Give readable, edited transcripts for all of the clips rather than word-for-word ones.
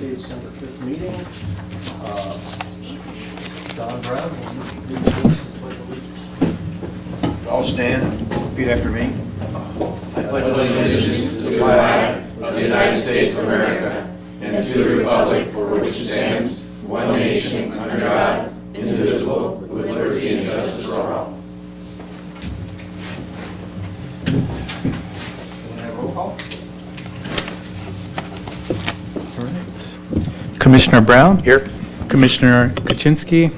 Tuesday, December 5th meeting. Don Brown, will you lead the pledge of allegiance? All stand and repeat after me. I pledge allegiance to the flag of the United States of America and to the republic for which it stands, one nation, under God, indivisible, with liberty and justice for all. Can we have roll call? Commissioner Brown? Here. Commissioner Kaczynski?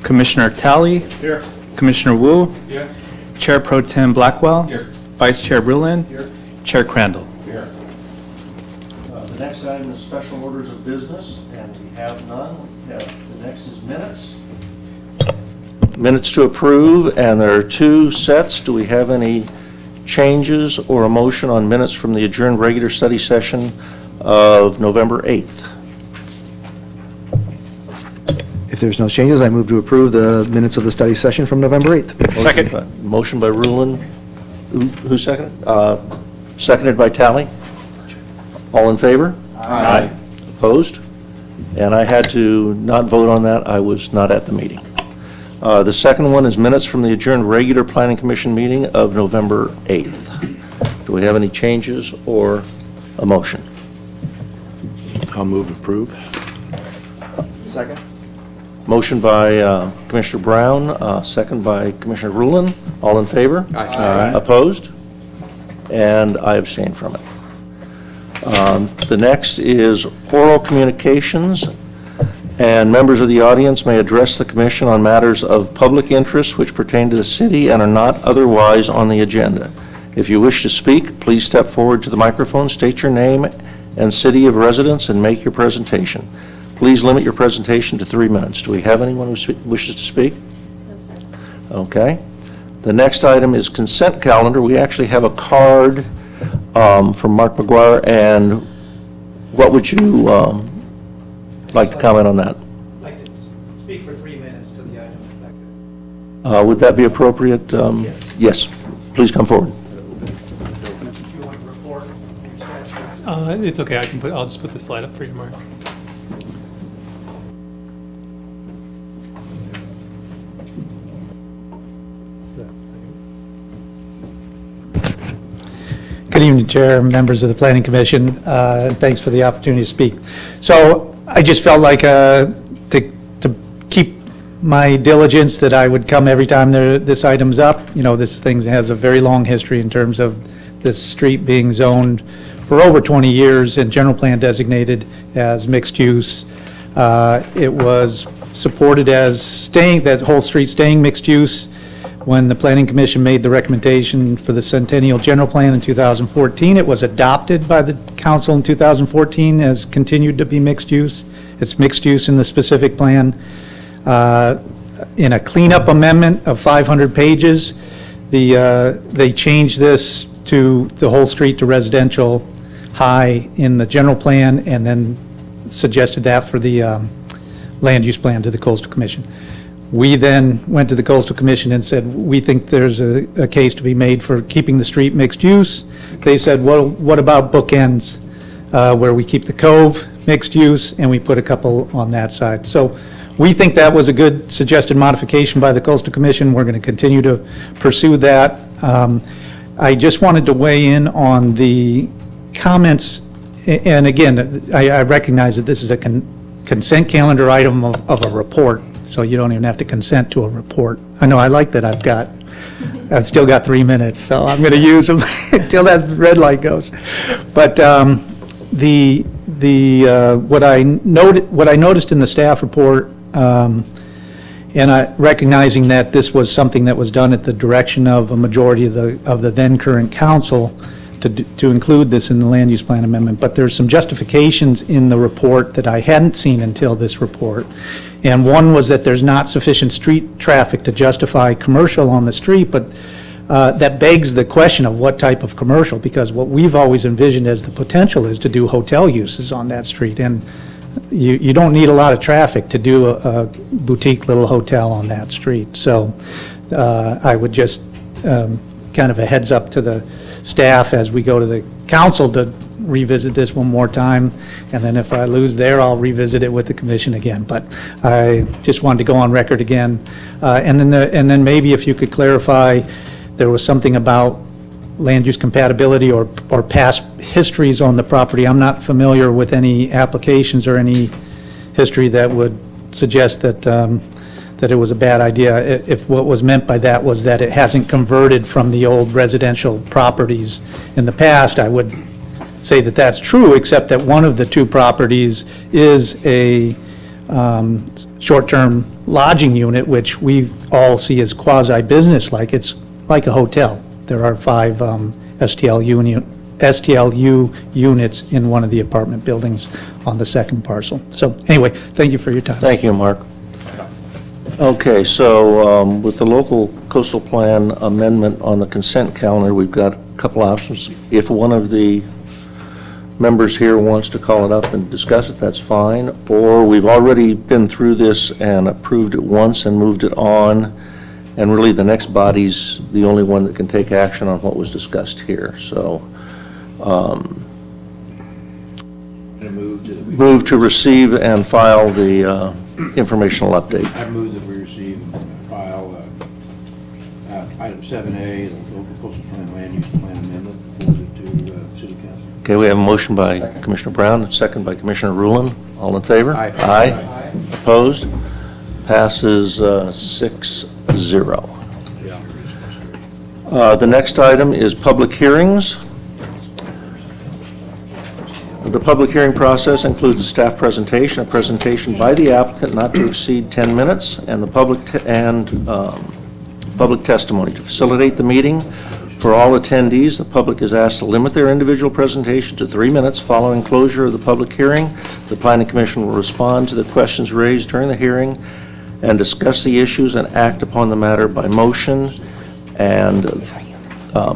Commissioner Talley? Here. Commissioner Wu? Here. Chair Pro Tem Blackwell? Here. Vice Chair Brulin? Here. Chair Crandall? Here. The next item is special orders of business, and we have none. The next is minutes. Minutes to approve, and there are two sets. Do we have any changes or a motion on minutes from the adjourned regular study session of November 8th? If there's no changes, I move to approve the minutes of the study session from November 8th. Second. Motion by Rulin. Who seconded? Seconded by Talley. All in favor? Aye. Opposed? And I had to not vote on that. I was not at the meeting. The second one is minutes from the adjourned regular Planning Commission meeting of November 8th. Do we have any changes or a motion? I'll move approve. Second. Motion by Commissioner Brown, second by Commissioner Rulin. All in favor? Aye. Opposed? And I abstain from it. The next is oral communications, and members of the audience may address the commission on matters of public interest which pertain to the city and are not otherwise on the agenda. If you wish to speak, please step forward to the microphone, state your name and city of residence, and make your presentation. Please limit your presentation to 3 minutes. Do we have anyone who wishes to speak? No, sir. Okay. The next item is consent calendar. We actually have a card from Mark McGuire, and what would you like to comment on that? I'd like to speak for 3 minutes to the item. Would that be appropriate? Yes. Please come forward. Do you want to report your status? It's okay. I'll just put the slide up for you, Mark. Good evening, Chair, members of the Planning Commission. Thanks for the opportunity to speak. So I just felt like to keep my diligence that I would come every time this item's up. You know, this thing has a very long history in terms of this street being zoned for over 20 years and general plan designated as mixed use. It was supported as that whole street staying mixed use when the Planning Commission made the recommendation for the Centennial General Plan in 2014. It was adopted by the Council in 2014 as continued to be mixed use. It's mixed use in the specific plan. In a cleanup amendment of 500 pages, they changed this to the whole street to residential high in the general plan, and then suggested that for the land use plan to the Coastal Commission. We then went to the Coastal Commission and said, we think there's a case to be made for keeping the street mixed use. They said, well, what about bookends, where we keep the cove mixed use, and we put a couple on that side. So we think that was a good suggested modification by the Coastal Commission. We're going to continue to pursue that. I just wanted to weigh in on the comments, and again, I recognize that this is a consent calendar item of a report, so you don't even have to consent to a report. I know, I like that I've still got 3 minutes, so I'm going to use them until that red light goes. But what I noticed in the staff report, and recognizing that this was something that was done at the direction of a majority of the then current council, to include this in the land use plan amendment, but there's some justifications in the report that I hadn't seen until this report. And one was that there's not sufficient street traffic to justify commercial on the street, but that begs the question of what type of commercial, because what we've always envisioned as the potential is to do hotel uses on that street, and you don't need a lot of traffic to do a boutique little hotel on that street. So I would just kind of a heads up to the staff as we go to the council to revisit this one more time, and then if I lose there, I'll revisit it with the commission again. But I just wanted to go on record again. And then maybe if you could clarify, there was something about land use compatibility or past histories on the property. I'm not familiar with any applications or any history that would suggest that that it was a bad idea. If what was meant by that was that it hasn't converted from the old residential properties in the past, I would say that that's true, except that one of the two properties is a short-term lodging unit, which we all see as quasi-business, like it's like a hotel. There are 5 STLU units in one of the apartment buildings on the second parcel. So anyway, thank you for your time. Thank you, Mark. Okay, so with the local coastal plan amendment on the consent calendar, we've got a couple options. If one of the members here wants to call it up and discuss it, that's fine. Or we've already been through this and approved it once and moved it on, and really the next body's the only one that can take action on what was discussed here. So move to receive and file the informational update. I move that we receive and file item 7A, the local coastal plan land use plan amendment, forwarded to City Council. Okay, we have a motion by Commissioner Brown, and a second by Commissioner Rulon. All in favor? Aye. Aye. Opposed? Passes 6-0. The next item is public hearings. The public hearing process includes a staff presentation, a presentation by the applicant not to exceed 10 minutes, and the public testimony. To facilitate the meeting for all attendees, the public is asked to limit their individual presentation to 3 minutes. Following closure of the public hearing, the Planning Commission will respond to the questions raised during the hearing and discuss the issues and act upon the matter by motion. And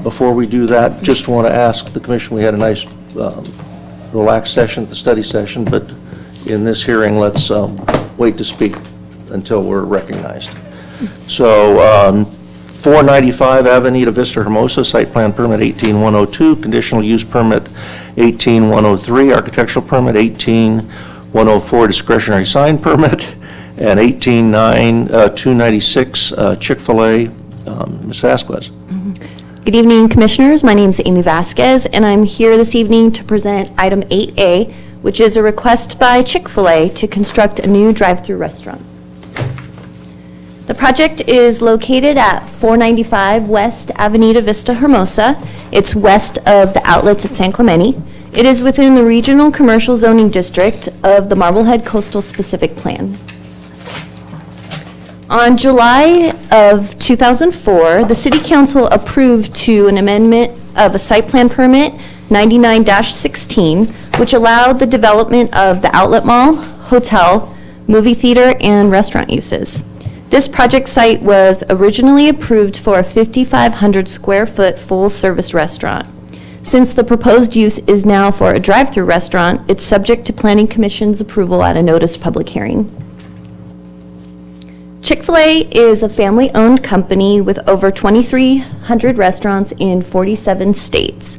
before we do that, just want to ask the Commission, we had a nice relaxed session at the study session, but in this hearing, let's wait to speak until we're recognized. So 495 Avenida, Vista, Hermosa, site plan permit 18102, conditional use permit 18103, architectural permit 18104, discretionary sign permit, and 296 Chick-fil-A. Ms. Vasquez. Good evening, Commissioners. My name is Amy Vasquez, and I'm here this evening to present item 8A, which is a request by Chick-fil-A to construct a new drive-through restaurant. The project is located at 495 West Avenida, Vista, Hermosa. It's west of the outlets at San Clemente. It is within the Regional Commercial Zoning District of the Marblehead Coastal Specific Plan. On July of 2004, the City Council approved to an amendment of a site plan permit 99-16, which allowed the development of the outlet mall, hotel, movie theater, and restaurant uses. This project site was originally approved for a 5,500 square foot full-service restaurant. Since the proposed use is now for a drive-through restaurant, it's subject to Planning Commission's approval at a noticed public hearing. Chick-fil-A is a family-owned company with over 2,300 restaurants in 47 states.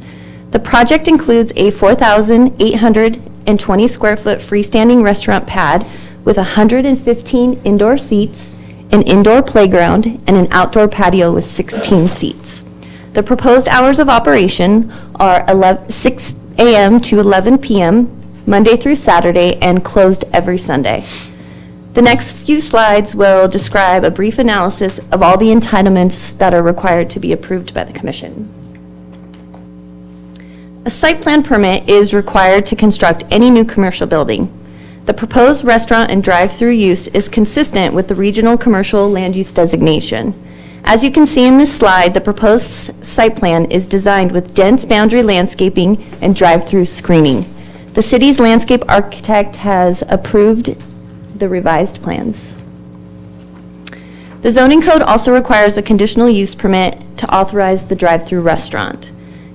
The project includes a 4,820 square foot freestanding restaurant pad with 115 indoor seats, an indoor playground, and an outdoor patio with 16 seats. The proposed hours of operation are 6 a.m. to 11 p.m., Monday through Saturday, and closed every Sunday. The next few slides will describe a brief analysis of all the entitlements that are required to be approved by the Commission. A site plan permit is required to construct any new commercial building. The proposed restaurant and drive-through use is consistent with the regional commercial land use designation. As you can see in this slide, the proposed site plan is designed with dense boundary landscaping and drive-through screening. The city's landscape architect has approved the revised plans. The zoning code also requires a conditional use permit to authorize the drive-through restaurant.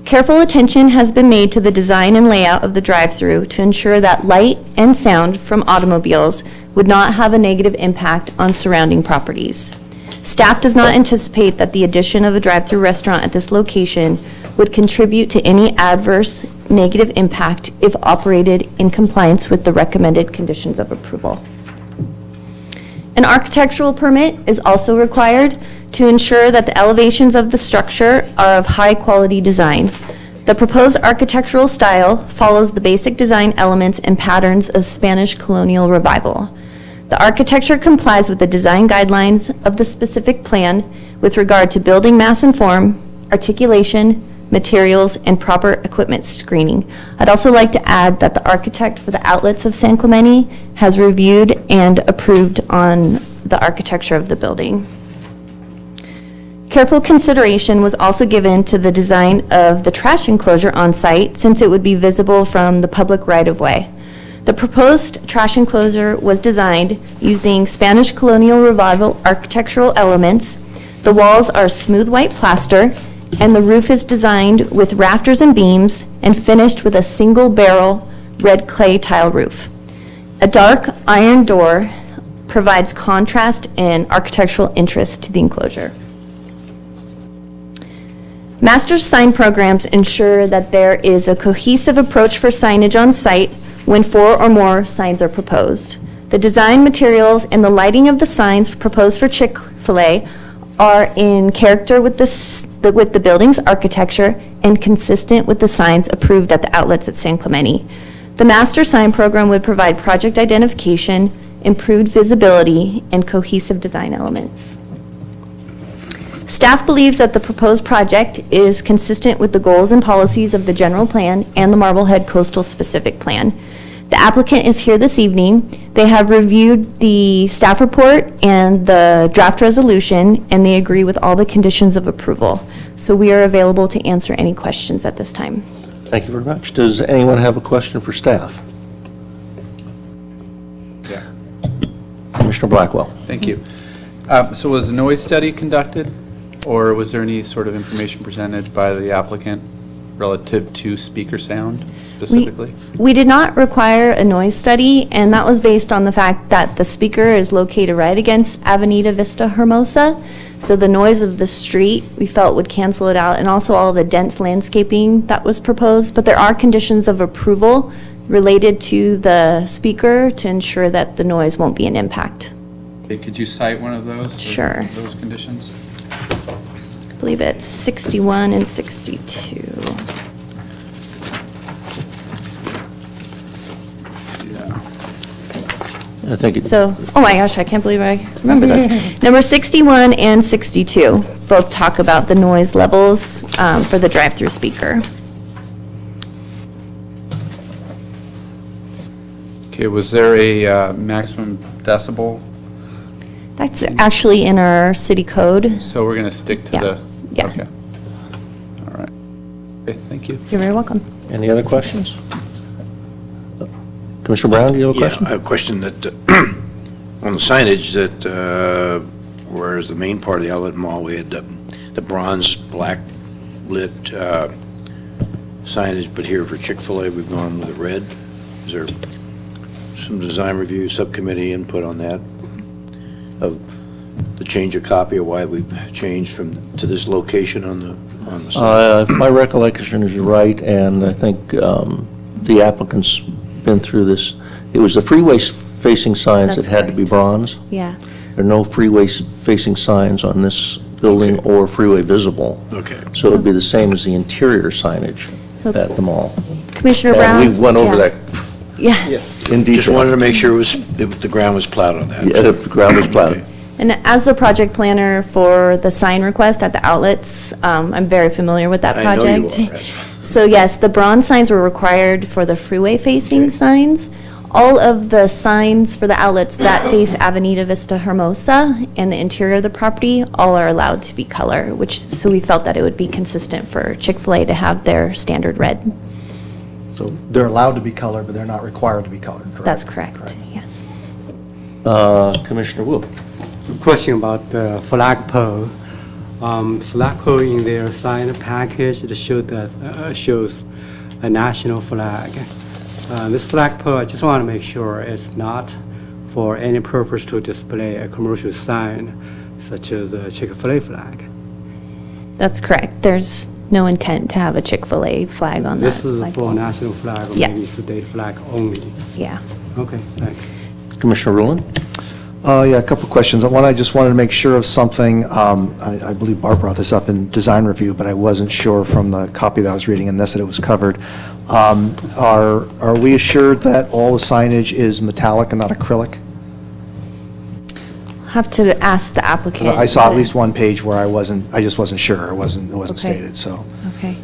Careful attention has been made to the design and layout of the drive-through to ensure that light and sound from automobiles would not have a negative impact on surrounding properties. Staff does not anticipate that the addition of a drive-through restaurant at this location would contribute to any adverse negative impact if operated in compliance with the recommended conditions of approval. An architectural permit is also required to ensure that the elevations of the structure are of high-quality design. The proposed architectural style follows the basic design elements and patterns of Spanish colonial revival. The architecture complies with the design guidelines of the specific plan with regard to building mass and form, articulation, materials, and proper equipment screening. I'd also like to add that the architect for the outlets of San Clemente has reviewed and approved on the architecture of the building. Careful consideration was also given to the design of the trash enclosure on site since it would be visible from the public right-of-way. The proposed trash enclosure was designed using Spanish colonial revival architectural elements. The walls are smooth white plaster, and the roof is designed with rafters and beams and finished with a single barrel red clay tile roof. A dark iron door provides contrast and architectural interest to the enclosure. Master sign programs ensure that there is a cohesive approach for signage on site when 4 or more signs are proposed. The design materials and the lighting of the signs proposed for Chick-fil-A are in character with the building's architecture and consistent with the signs approved at the outlets at San Clemente. The master sign program would provide project identification, improved visibility, and cohesive design elements. Staff believes that the proposed project is consistent with the goals and policies of the general plan and the Marblehead Coastal Specific Plan. The applicant is here this evening. They have reviewed the staff report and the draft resolution, and they agree with all the conditions of approval. So we are available to answer any questions at this time. Thank you very much. Does anyone have a question for staff? Yeah. Commissioner Blackwell. Thank you. So was a noise study conducted, or was there any sort of information presented by the applicant relative to speaker sound specifically? We did not require a noise study, and that was based on the fact that the speaker is located right against Avenida, Vista, Hermosa. So the noise of the street, we felt, would cancel it out, and also all the dense landscaping that was proposed. But there are conditions of approval related to the speaker to ensure that the noise won't be an impact. Okay, could you cite one of those? Sure. Those conditions? I believe it's 61 and 62. I think it's. So, oh my gosh, I can't believe I remember this. Number 61 and 62 both talk about the noise levels for the drive-through speaker. Okay, was there a maximum decibel? That's actually in our city code. So we're going to stick to Yeah. the... Yeah. Okay. All right. Okay, thank you. You're very welcome. Any other questions? Commissioner Brown, do you have a question? Yeah, I have a question that, on the signage that, whereas the main part of the outlet mall, we had the bronze black lit signage, but here for Chick-fil-A, we've gone with the red. Is there some design review subcommittee input on that? Of the change of copy, or why we've changed to this location on the sign? If my recollection is right, and I think the applicant's been through this, it was the freeway-facing signs that That's had to be correct. bronze. Yeah. There are no freeway-facing signs on this building Okay. or freeway visible. Okay. So it would be the same as the interior signage So- at the mall. Commissioner Brown? And we went over Yeah. that Yeah. in detail. Just wanted to make sure the ground was plowed on that. Yeah, the ground was plowed. Okay. And as the project planner for the sign request at the outlets, I'm very familiar with that I project. know you are. So yes, the bronze signs were required for the freeway-facing signs. All of the signs for the outlets that face Avenida, Vista, Hermosa, and the interior of the property, all are allowed to be color, so we felt that it would be consistent for Chick-fil-A to have their standard red. So they're allowed to be colored, but they're not required to be colored, correct? That's correct, yes. Commissioner Wu. Question about the flagpole. Flagpole in their sign package, it shows a national flag. This flagpole, I just want to make sure it's not for any purpose to display a commercial sign such as a Chick-fil-A flag. That's correct. There's no intent to have a Chick-fil-A flag on that. This is flagpole. for national flag or maybe Yes. state flag only? Yeah. Okay, thanks. Commissioner Rulon? Yeah, a couple of questions. One, I just wanted to make sure of something. I believe Barb brought this up in design review, but I wasn't sure from the copy that I was reading in this that it was covered. Are we assured that all the signage is metallic and not acrylic? Have to ask the applicant. I saw at least one page where I just wasn't sure. It wasn't Okay. stated, so. Okay.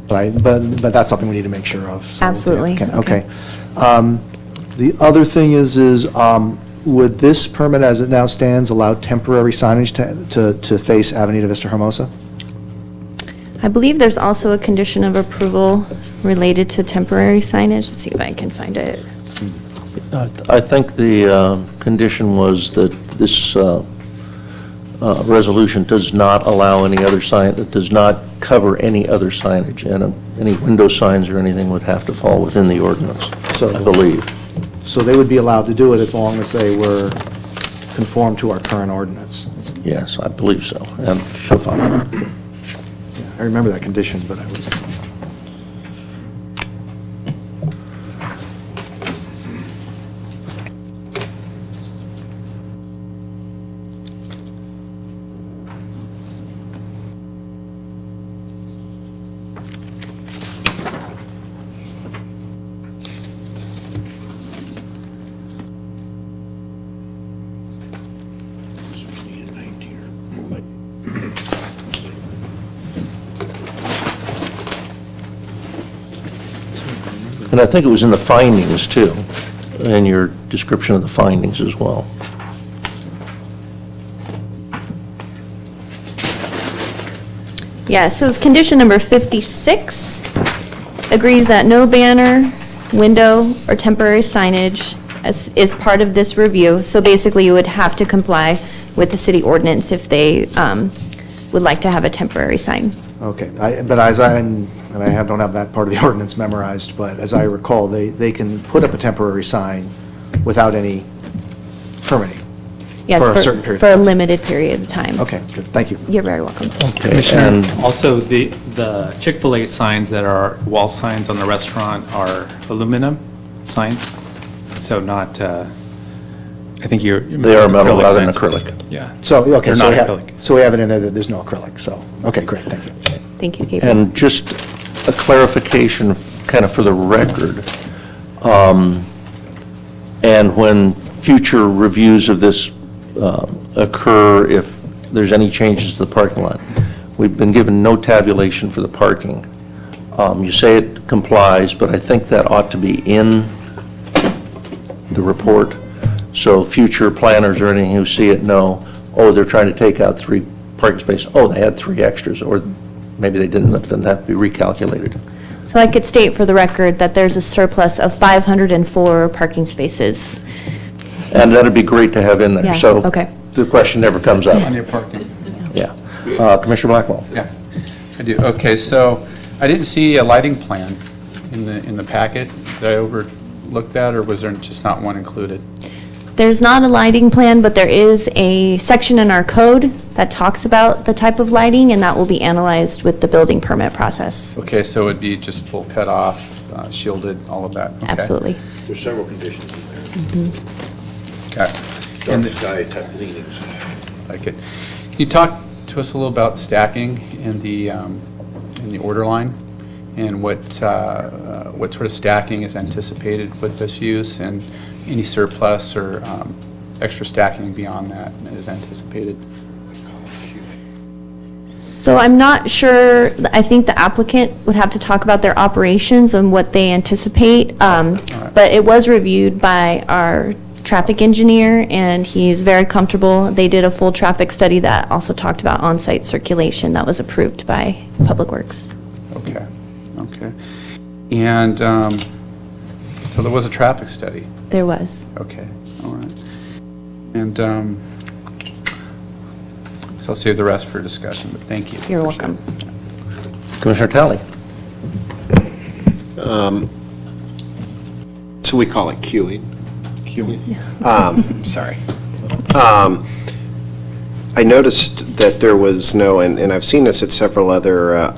But that's something we need to make sure of. so, yeah, Absolutely, Okay. The other thing is would this permit, as it now stands, allow temporary signage to face Avenida Vista Hermosa? I believe there's also a condition of approval related to temporary signage. Let's see if I can find it. I think the condition was that this resolution does not allow any other sign, it does not cover any other signage, and any window signs or anything would have to fall within the ordinance, I believe. So they would be allowed to do it as long as they were conform to our current ordinance? Yes, I believe so, and she'll follow. I remember that condition, but I was... And I think it was in the findings, too, in your description of the findings as well. Yeah, so it's condition number 56, agrees that no banner, window, or temporary signage is part of this review. So basically, you would have to comply with the city ordinance if they would like to have a temporary sign. Okay, but and I don't have that part of the ordinance memorized, but as I recall, they can put up a temporary sign without any permitting. Yes, For a certain period for of a time. limited period of time. Okay, good, thank you. You're very welcome. Commissioner, also, the Chick-fil-A signs that are wall signs on the restaurant are aluminum signs, so not, I think you're... They are metal acrylic rather than signs. acrylic. Yeah. So, okay, They're so not we have, acrylic. so we have it in there that there's no acrylic, so, okay, great, thank you. Thank you, Gabriel. And just a clarification, kind of for the record, and when future reviews of this occur, if there's any changes to the parking lot, we've been given no tabulation for the parking. You say it complies, but I think that ought to be in the report, so future planners or anything who see it know, oh, they're trying to take out 3 parking spaces, oh, they had 3 extras, or maybe they didn't, that doesn't have to be recalculated. So I could state for the record that there's a surplus of 504 parking spaces. And that'd be great to have in there. Yeah, So okay. the question never comes up. On your parking. Yeah. Commissioner Blackwell? Yeah, I do. Okay, so I didn't see a lighting plan in the packet. Did I overlook that, or was there just not one included? There's not a lighting plan, but there is a section in our code that talks about the type of lighting, and that will be analyzed with the building permit process. Okay, so it'd be just full cutoff, shielded, all of that? Okay. Absolutely. There's several conditions in there. Okay. Dark sky type leanings. Like it. Can you talk to us a little about stacking in the order line, and what sort of stacking is anticipated with this use, and any surplus or extra stacking beyond that is anticipated? So I'm not sure, I think the applicant would have to talk about their operations and what they anticipate, but it was reviewed by our traffic engineer, and he's very comfortable. They did a full traffic study that also talked about on-site circulation that was approved by Public Works. Okay, okay. And so there was a traffic study? There was. Okay, all right. And so I'll save the rest for discussion, but thank you. You're Appreciate welcome. it. Commissioner Talley? So we call it queuing. Sorry. I noticed that there was no, and I've seen this at several other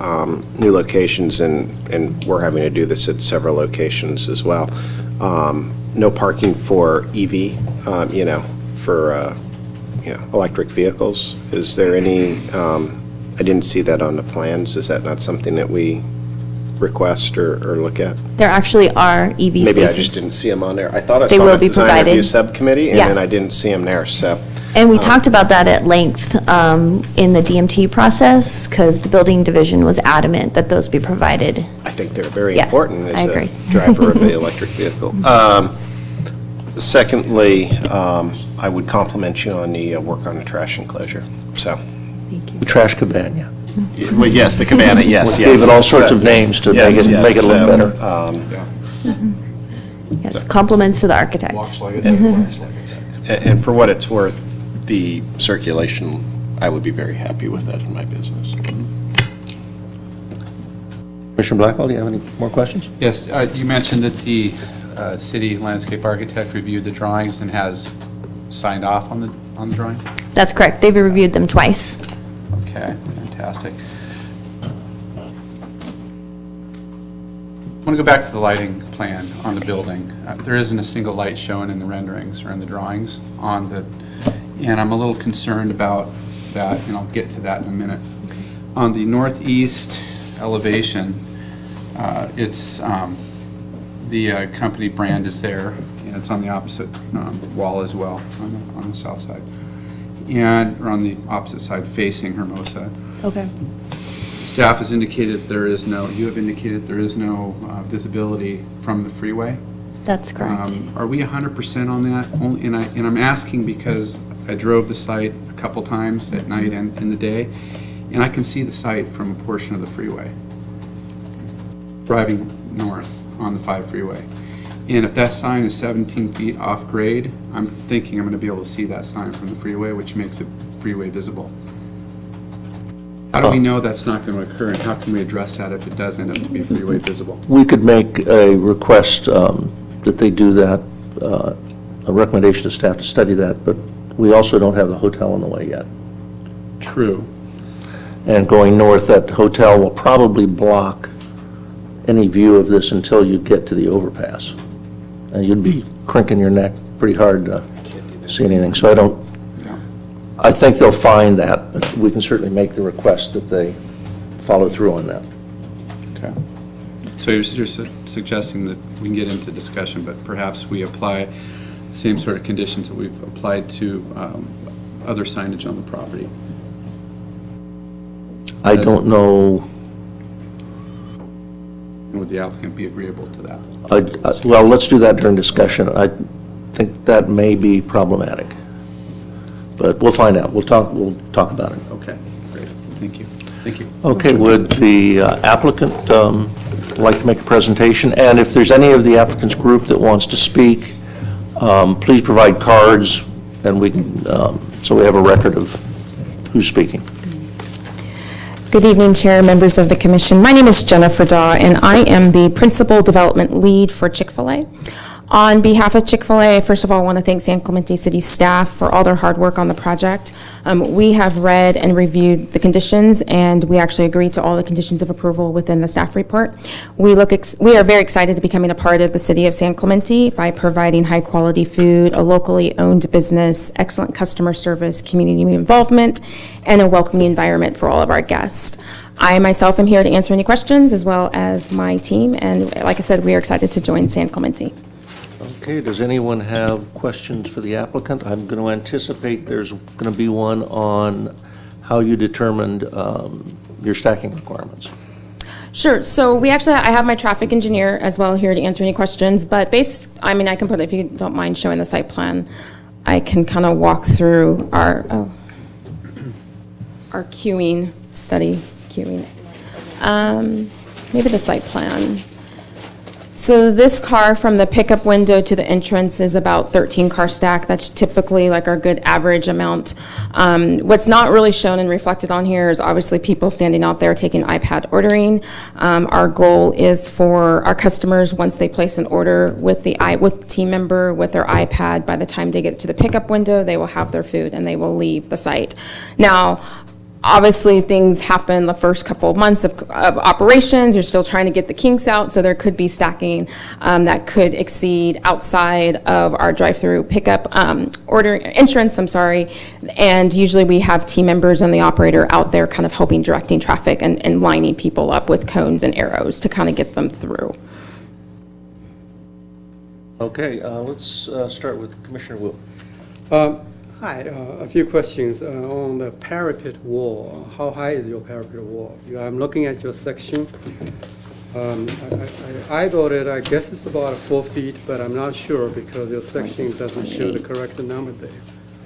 new locations, and we're having to do this at several locations as well. No parking for EV, for electric vehicles. Is there any, I didn't see that on the plans. Is that not something that we request or look at? There actually are EV spaces. Maybe I just didn't see them on there. I thought I They saw will the be design provided. review subcommittee, and Yeah. then I didn't see them there, so. And we talked about that at length in the DMT process, because the building division was adamant that those be provided. I think they're very Yeah, important I as agree. a driver of the electric vehicle. Secondly, I would compliment you on the work on the trash enclosure, so. The trash cabana. Well, yes, the cabana, yes, We yes. gave it all sorts of names to make it look better. Yes, compliments to the architect. And for what it's worth, the circulation, I would be very happy with that in my business. Commissioner Blackwell, do you have any more questions? Yes, you mentioned that the city landscape architect reviewed the drawings and has signed off on the drawing? That's correct. They've reviewed them twice. Okay, fantastic. I want to go back to the lighting plan on the building. There isn't a single light shown in the renderings or in the drawings on the, and I'm a little concerned about that, and I'll get to that in a minute. On the northeast elevation, it's, the company brand is there, and it's on the opposite wall as well, on the south side. And, or on the opposite side facing Hermosa. Okay. Staff has indicated there is no, you have indicated there is no visibility from the freeway. That's correct. Are we 100% on that? And I'm asking because I drove the site a couple times at night and in the day, and I can see the site from a portion of the freeway, driving north on the 5 freeway. And if that sign is 17 feet off grade, I'm thinking I'm going to be able to see that sign from the freeway, which makes it freeway visible. How do we know that's not going to occur, and how can we address that if it does end up to be freeway visible? We could make a request that they do that, a recommendation to staff to study that, but we also don't have the hotel on the way yet. True. And going north, that hotel will probably block any view of this until you get to the overpass. And you'd be crinking your neck pretty hard to see anything. So I think they'll find that, but we can certainly make the request that they follow through on that. Okay. So you're suggesting that we can get into discussion, but perhaps we apply the same sort of conditions that we've applied to other signage on the property? I don't know. Would the applicant be agreeable to that? Well, let's do that during discussion. I think that may be problematic. But we'll find out. We'll talk about it. Okay, great. Thank you. Thank you. Okay, would the applicant like to make a presentation? And if there's any of the applicant's group that wants to speak, please provide cards, and we can, so we have a record of who's speaking. Good evening, Chair, members of the Commission. My name is Jennifer Daw, and I am the Principal Development Lead for Chick-fil-A. On behalf of Chick-fil-A, first of all, I want to thank San Clemente City staff for all their hard work on the project. We have read and reviewed the conditions, and we actually agree to all the conditions of approval within the staff report. We are very excited to be becoming a part of the City of San Clemente by providing high-quality food, a locally owned business, excellent customer service, community involvement, and a welcoming environment for all of our guests. I myself am here to answer any questions, as well as my team, and like I said, we are excited to join San Clemente. Okay, does anyone have questions for the applicant? I'm going to anticipate there's going to be one on how you determined your stacking requirements. Sure. So I have my traffic engineer as well here to answer any questions, but I can put, if you don't mind showing the site plan, I can kind of walk through our queuing study, maybe the site plan. So this car from the pickup window to the entrance is about 13-car stack. That's typically like our good average amount. What's not really shown and reflected on here is obviously people standing out there taking iPad ordering. Our goal is for our customers, once they place an order with the team member with their iPad, by the time they get to the pickup window, they will have their food and they will leave the site. Now, obviously, things happen the first couple of months of operations. You're still trying to get the kinks out, so there could be stacking that could exceed outside of our drive-through pickup entrance, and usually we have team members and the operator out there kind of helping directing traffic and lining people up with cones and arrows to kind of get them through. Okay, let's start with Commissioner Wu. Hi, a few questions on the parapet wall. How high is your parapet wall? I'm looking at your section. I thought I guess it's about 4 feet, but I'm not sure because your section doesn't show the correct number there.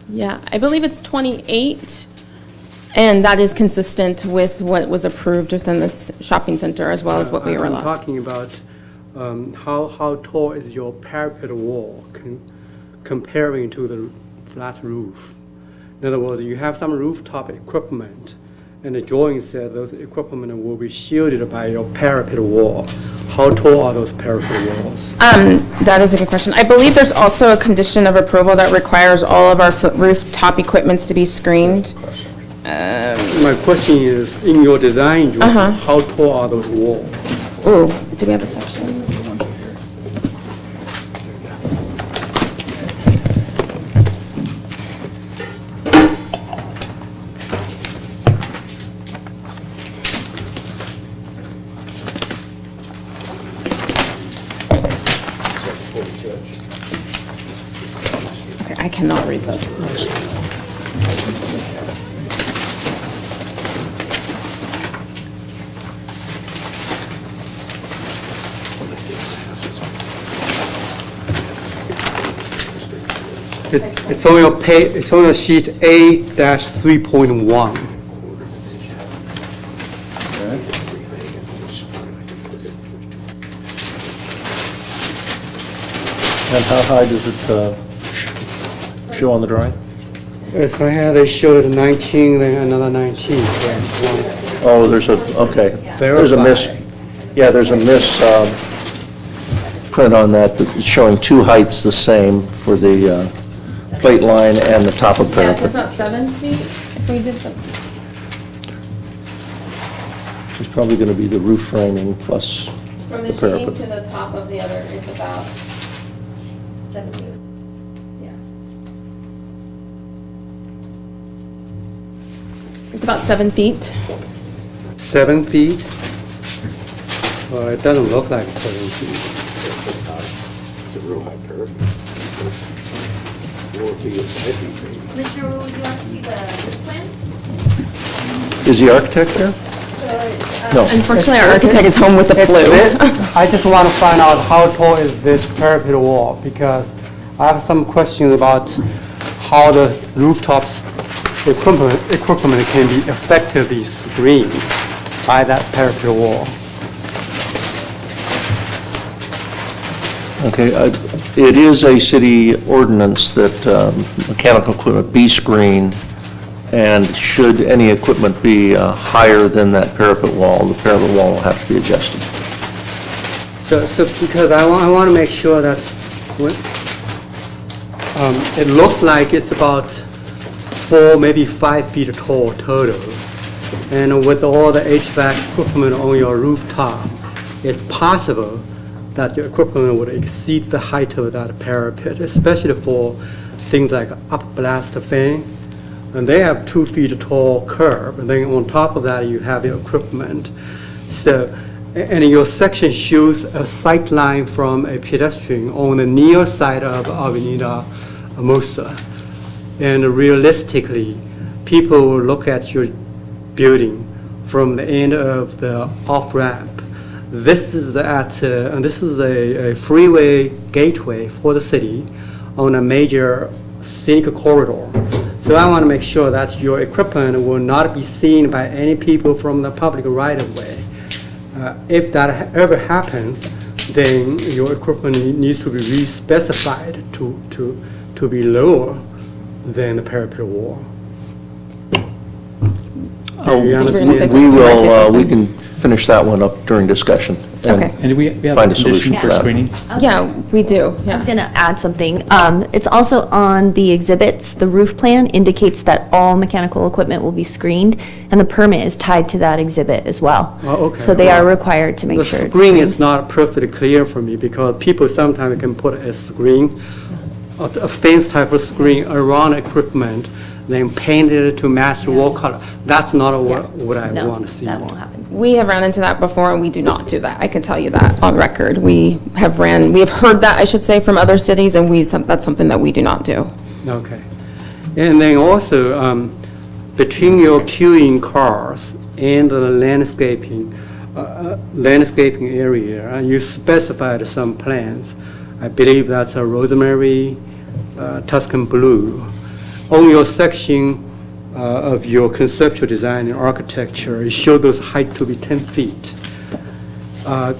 Yeah, I believe it's 28, and that is consistent with what was approved within this shopping center as well as what we were allowed. I'm talking about how tall is your parapet wall comparing to the flat roof. In other words, you have some rooftop equipment, and the drawing said those equipment will be shielded by your parapet wall. How tall are those parapet walls? That is a good question. I believe there's also a condition of approval that requires all of our rooftop equipments to be screened. My question is, in your design drawing, how tall are those walls? Oh, do we have a section? Okay, I cannot read this. It's on your page. It's on your sheet A-3.1. And how high does it show on the drawing? It's right here. They showed 19, then another 19. Oh, there's a, okay. There's a miss. Yeah, there's a miss print on that that's showing two heights the same for the plate line and the top of Yeah, so parapet. it's not 7 feet if we did something. It's probably going to be the roof framing plus From the the sheeting parapet. to the top of the other, it's about 7 feet. Yeah. It's about 7 feet. 7 feet? Well, it doesn't look like 7 feet. It's a real high parapet. 4 feet, 5 feet maybe. Commissioner Wu, would you like to see the roof plan? Is the architect here? No. Unfortunately, our architect is home with the flu. I just want to find out how tall is this parapet wall, because I have some questions about how the rooftops equipment can be effectively screened by that parapet wall. Okay, it is a city ordinance that mechanical equipment be screened, and should any equipment be higher than that parapet wall, the parapet wall will have to be adjusted. So because I want to make sure that when, it looks like it's about 4, maybe 5 feet tall total. And with all the HVAC equipment on your rooftop, it's possible that your equipment would exceed the height of that parapet, especially for things like upblast fan. And they have 2 feet tall curb, and then on top of that you have your equipment. So, and your section shows a sight line from a pedestrian on the near side of Avenida Hermosa. And realistically, people will look at your building from the end of the off-ramp. This is and this is a freeway gateway for the city on a major scenic corridor. So I want to make sure that your equipment will not be seen by any people from the public right-of-way. If that ever happens, then your equipment needs to be re-specified to be lower than the parapet wall. We can finish that one up during discussion. and Okay. And do we have Find a a solution condition for for that. screening? Yeah, we do, I yeah. was going to add something. It's also on the exhibits. The roof plan indicates that all mechanical equipment will be screened, and the permit is tied to that exhibit as well. Oh, okay. So they are required to make The sure it's screen screened. is not perfectly clear for me because people sometimes can put a screen, a fence type of screen around equipment, then paint it to match the wall color. That's not what I No, want to see. that won't happen. We have ran into that before, and we do not do that. I can tell you that on record. We have heard that, I should say, from other cities, and that's something that we do not do. Okay. And then also, between your queuing cars and the landscaping area, you specified some plans. I believe that's a rosemary, Tuscan blue. On your section of your conceptual design and architecture, you show those height to be 10 feet. Are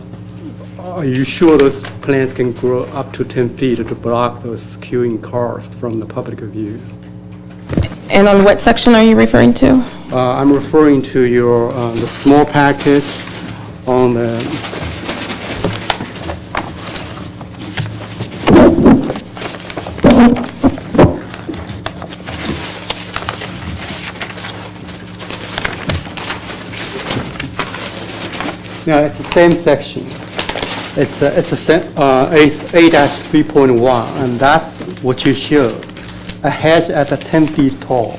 you sure those plants can grow up to 10 feet to block those queuing cars from the public view? And on what section are you referring to? I'm referring to your the small package on the Yeah, it's the same section. It's a 8-3.1, and that's what you showed. A hedge at 10 feet tall.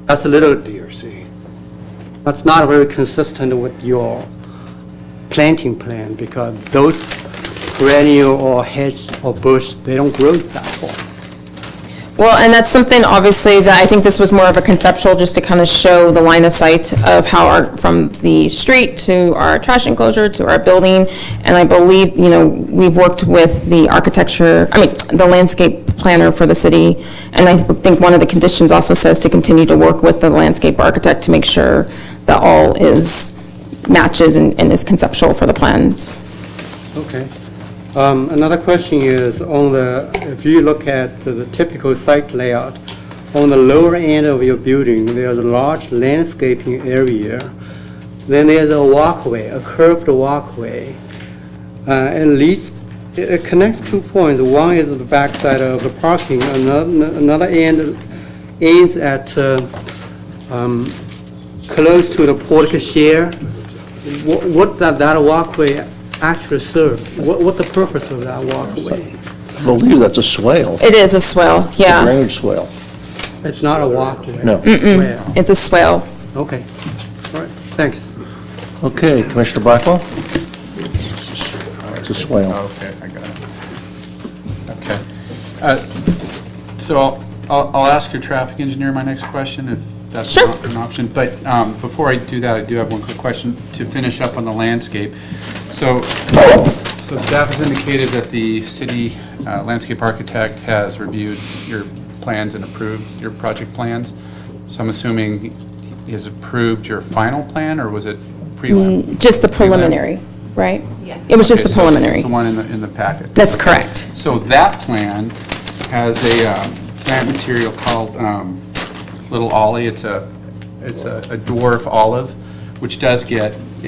That's a little DRC. That's not very consistent with your planting plan because those perennial or hedge or bush, they don't grow that far. Well, and that's something, obviously, that I think this was more of a conceptual, just to kind of show the line of sight of how from the street to our trash enclosure to our building. And I believe, we've worked with the the landscape planner for the city. And I think one of the conditions also says to continue to work with the landscape architect to make sure that all matches and is conceptual for the plans. Okay. Another question is if you look at the typical site layout, on the lower end of your building, there's a large landscaping area. Then there's a walkway, a curved walkway. It connects 2 points. One is the backside of the parking. Another end ends at close to the portico share. What that walkway actually serve? What the purpose of that walkway? I believe that's a swale. It is a swale, yeah. A drainage swale. It's not a walkway. No. Swale. It's a swale. Okay. All right. Thanks. Okay, Commissioner Blackwell? It's a swale. Okay, I got it. Okay. So I'll ask your traffic engineer my next question, if that's Sure. an option. But before I do that, I do have one quick question to finish up on the landscape. So staff has indicated that the city landscape architect has reviewed your plans and approved your project plans. So I'm assuming he has approved your final plan, or was it prelim? Just the preliminary, right? Yeah. It was just the preliminary. It's the one in the packet. That's correct. So that plan has a plant material called Little Ollie. It's a dwarf olive, which it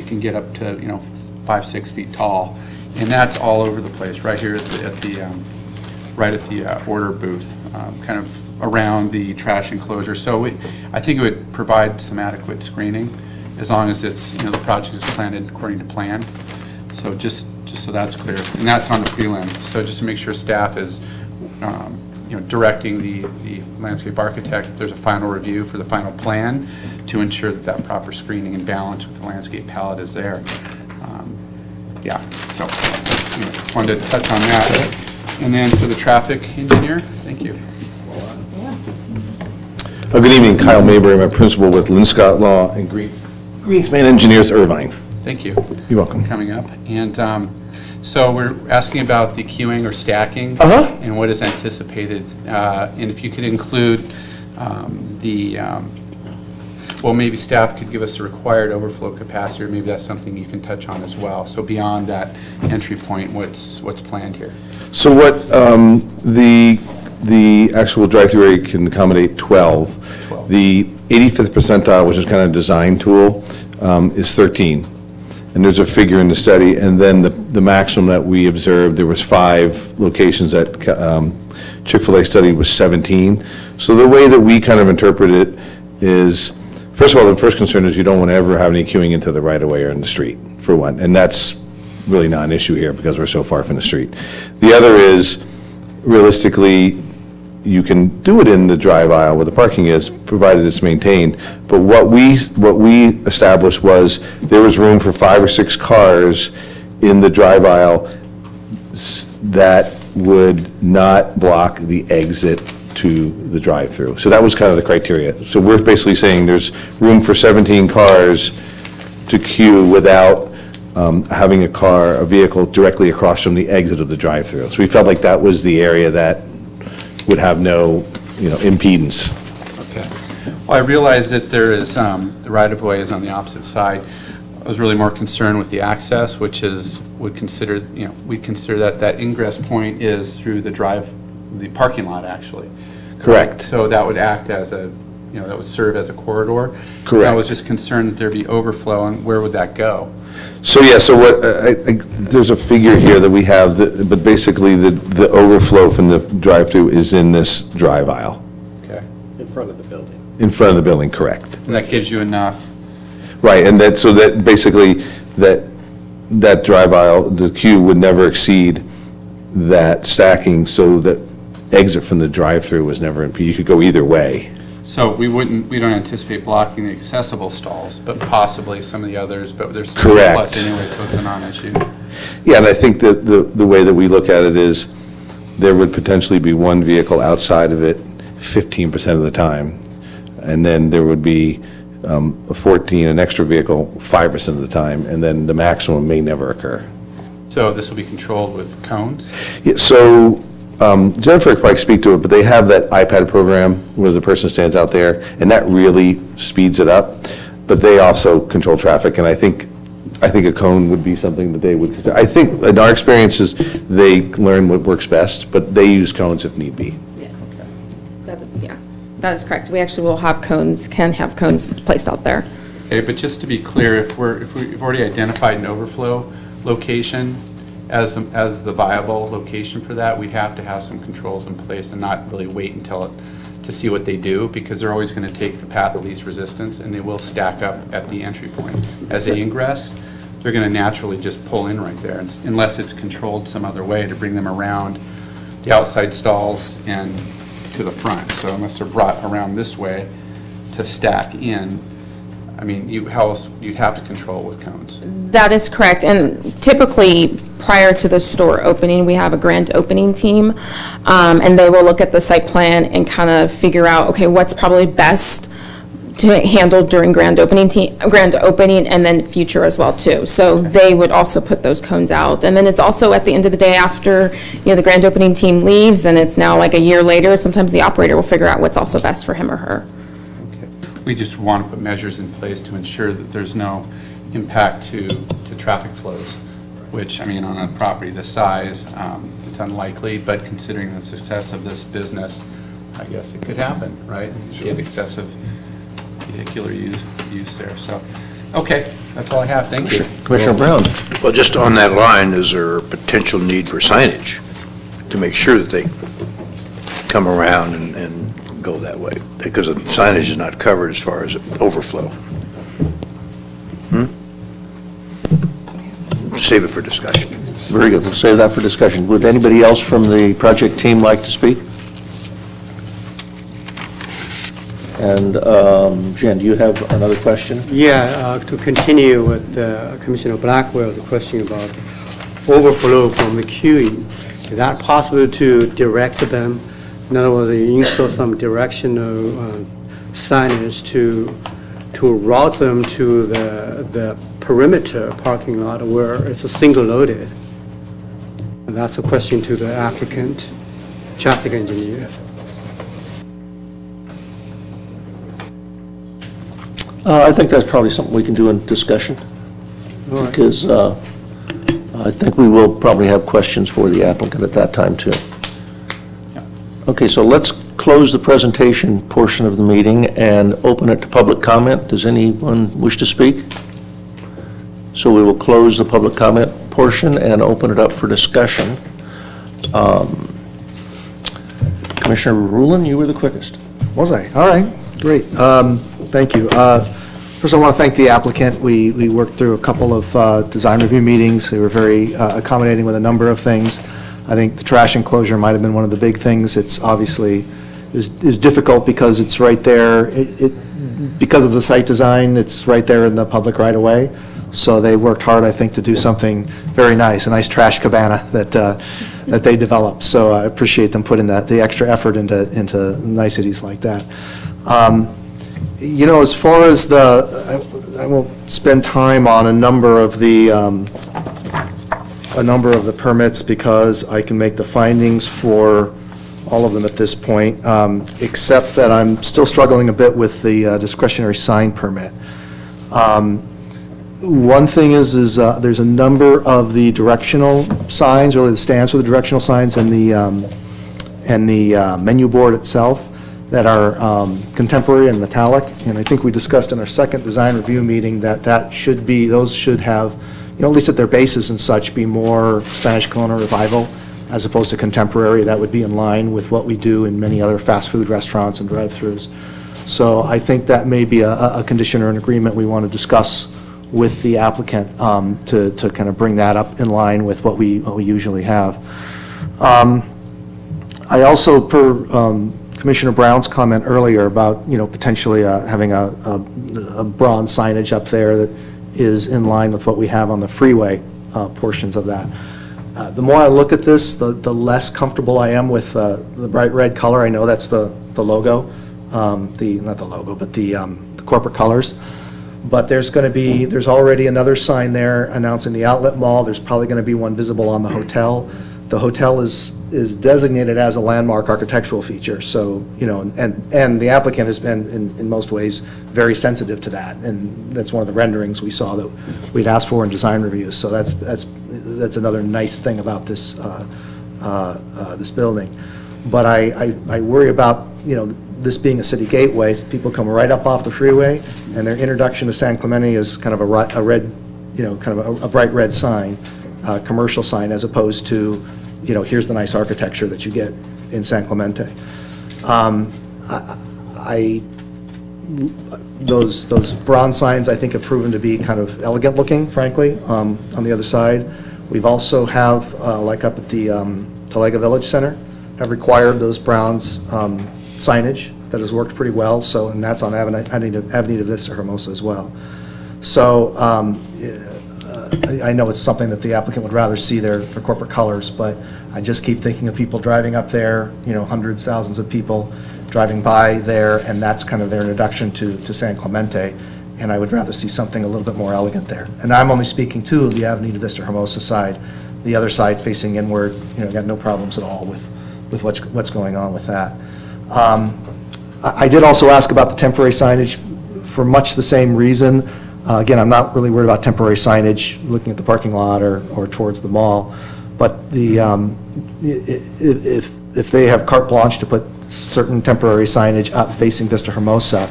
can get up to 5-6 feet tall, and that's all over the place. Right here at the order booth, kind of around the trash enclosure. So I think it would provide some adequate screening as long as it's the project is planted according to plan. So just so that's clear, and that's on the prelim. So just to make sure staff is directing the landscape architect, if there's a final review for the final plan, to ensure that proper screening and balance with the landscape palette is there. So wanted to touch on that. And then, so the traffic engineer, thank you. Good evening, Kyle Mabry. I'm a principal with Linscott Law and Greenspan Engineers, Irvine. Thank you. You're welcome. For coming up. And so we're asking about the queuing or stacking and what is anticipated. And if you could include the Well, maybe staff could give us a required overflow capacity, or maybe that's something you can touch on as well. So beyond that entry point, what's planned here? So what, the actual drive-through area can accommodate 12. The 85th percentile, which is kind of a design tool, is 13. And there's a figure in the study, and then the maximum that we observed, there was 5 locations that Chick-fil-A study was 17. So the way that we kind of interpret it is, first of all, the first concern is you don't want to ever have any queuing into the right-of-way or in the street, for one. And that's really not an issue here because we're so far from the street. The other is, realistically, you can do it in the drive aisle where the parking is, provided it's maintained. But what we established was there was room for 5 or 6 cars in the drive aisle that would not block the exit to the drive-through. So that was kind of the criteria. So we're basically saying there's room for 17 cars to queue without having a vehicle directly across from the exit of the drive-through. So we felt like that was the area that would have no, impedance. Okay. Well, I realize that there is, the right-of-way is on the opposite side. I was really more concerned with the access, which is, we consider that ingress point is through the parking lot, actually. Correct. So that would act as that would serve as a corridor. Correct. I was just concerned that there'd be overflow, and where would that go? So, yeah, so what, there's a figure here that we have, but basically the overflow from the drive-through is in this drive aisle. Okay. In front of the building. In front of the building, correct. And that gives you enough. Right, and so that basically, that drive aisle, the queue would never exceed that stacking, so that exit from the drive-through was never impeded. You could go either way. So we don't anticipate blocking the accessible stalls, but possibly some of the others, but there's Correct. plus anyway, so it's a non-issue. Yeah, and I think that the way that we look at it is there would potentially be one vehicle outside of it 15% of the time, and then there would be an extra vehicle 5% of the time, and then the maximum may never occur. So this will be controlled with cones? Yeah, so Jennifer could probably speak to it, but they have that iPad program where the person stands out there, and that really speeds it up. But they also control traffic, and I think a cone would be something that they would consider. I think in our experiences, they learn what works best, but they use cones if need be. Yeah, that is correct. We actually will have cones, can have cones placed out there. Okay, but just to be clear, if we've already identified an overflow location as the viable location for that, we'd have to have some controls in place and not really wait to see what they do, because they're always going to take the path of least resistance, and they will stack up at the entry point. As they ingress, they're going to naturally just pull in right there, unless it's controlled some other way to bring them around the outside stalls and to the front. So unless they're brought around this way to stack in, I mean, you'd have to control with cones. That is correct, and typically, prior to the store opening, we have a grand opening team, and they will look at the site plan and kind of figure out, okay, what's probably best to handle during grand opening, and then future as well, too. So they would also put those cones out, and then it's also at the end of the day after, the grand opening team leaves, and it's now like a year later, sometimes the operator will figure out what's also best for him or her. We just want to put measures in place to ensure that there's no impact to traffic flows, which, I mean, on a property this size, it's unlikely, but considering the success of this business, I guess it could happen, right? You get excessive vehicular use there, so, okay, that's all I have, thank you. Commissioner Brown. Well, just on that line, is there a potential need for signage to make sure that they come around and go that way? Because the signage is not covered as far as overflow. Save it for discussion. Very good. We'll save that for discussion. Would anybody else from the project team like to speak? And Jen, do you have another question? Yeah, to continue with Commissioner Blackwell's question about overflow from the queuing, is that possible to direct them? In other words, install some directional signage to route them to the perimeter parking lot where it's a single loaded. And that's a question to the applicant, traffic engineer. I think that's probably something we can do in discussion, because I think we will probably have questions for the applicant at that time, too. Okay, so let's close the presentation portion of the meeting and open it to public comment. Does anyone wish to speak? So we will close the public comment portion and open it up for discussion. Commissioner Rulon, you were the quickest. Was I? All right, great. Thank you. First, I want to thank the applicant. We worked through a couple of design review meetings. They were very accommodating with a number of things. I think the trash enclosure might have been one of the big things. It's obviously is difficult because it's right there. Because of the site design, it's right there in the public right of way. So they worked hard, I think, to do something very nice, a nice trash cabana that they developed. So I appreciate them putting the extra effort into niceties like that. You know, as far as I won't spend time on a number of the permits because I can make the findings for all of them at this point, except that I'm still struggling a bit with the discretionary sign permit. One thing is there's a number of the directional signs, really the stands for the directional signs and the menu board itself that are contemporary and metallic. And I think we discussed in our second design review meeting that those should have, you know, at least at their bases and such, be more Spanish colonial revival as opposed to contemporary. That would be in line with what we do in many other fast food restaurants and drive-thrus. So I think that may be a condition or an agreement we want to discuss with the applicant to kind of bring that up in line with what we usually have. I also, per Commissioner Brown's comment earlier about, you know, potentially having a bronze signage up there that is in line with what we have on the freeway portions of that. The more I look at this, the less comfortable I am with the bright red color. I know that's the logo, not the logo, but the corporate colors. But there's already another sign there announcing the outlet mall. There's probably going to be one visible on the hotel. The hotel is designated as a landmark architectural feature, so, you know, and the applicant has been, in most ways, very sensitive to that, and that's one of the renderings we saw that we'd asked for in design reviews, so that's another nice thing about this this building. But I worry about, you know, this being a city gateway. People come right up off the freeway, and their introduction to San Clemente is kind of a red, you know, kind of a bright red sign, commercial sign, as opposed to, you know, here's the nice architecture that you get in San Clemente. Those bronze signs, I think, have proven to be kind of elegant looking, frankly, on the other side. We've also have, like up at the Talega Village Center, have required those bronze signage that has worked pretty well, so, and that's on Avenida Vista, Hermosa as well. So I know it's something that the applicant would rather see their corporate colors, but I just keep thinking of people driving up there, you know, hundreds, thousands of people driving by there, and that's kind of their introduction to San Clemente, and I would rather see something a little bit more elegant there. And I'm only speaking to the Avenida Vista Hermosa side. The other side facing inward, you know, got no problems at all with what's going on with that. I did also ask about the temporary signage for much the same reason. Again, I'm not really worried about temporary signage looking at the parking lot or towards the mall, but if they have carte blanche to put certain temporary signage up facing Vista Hermosa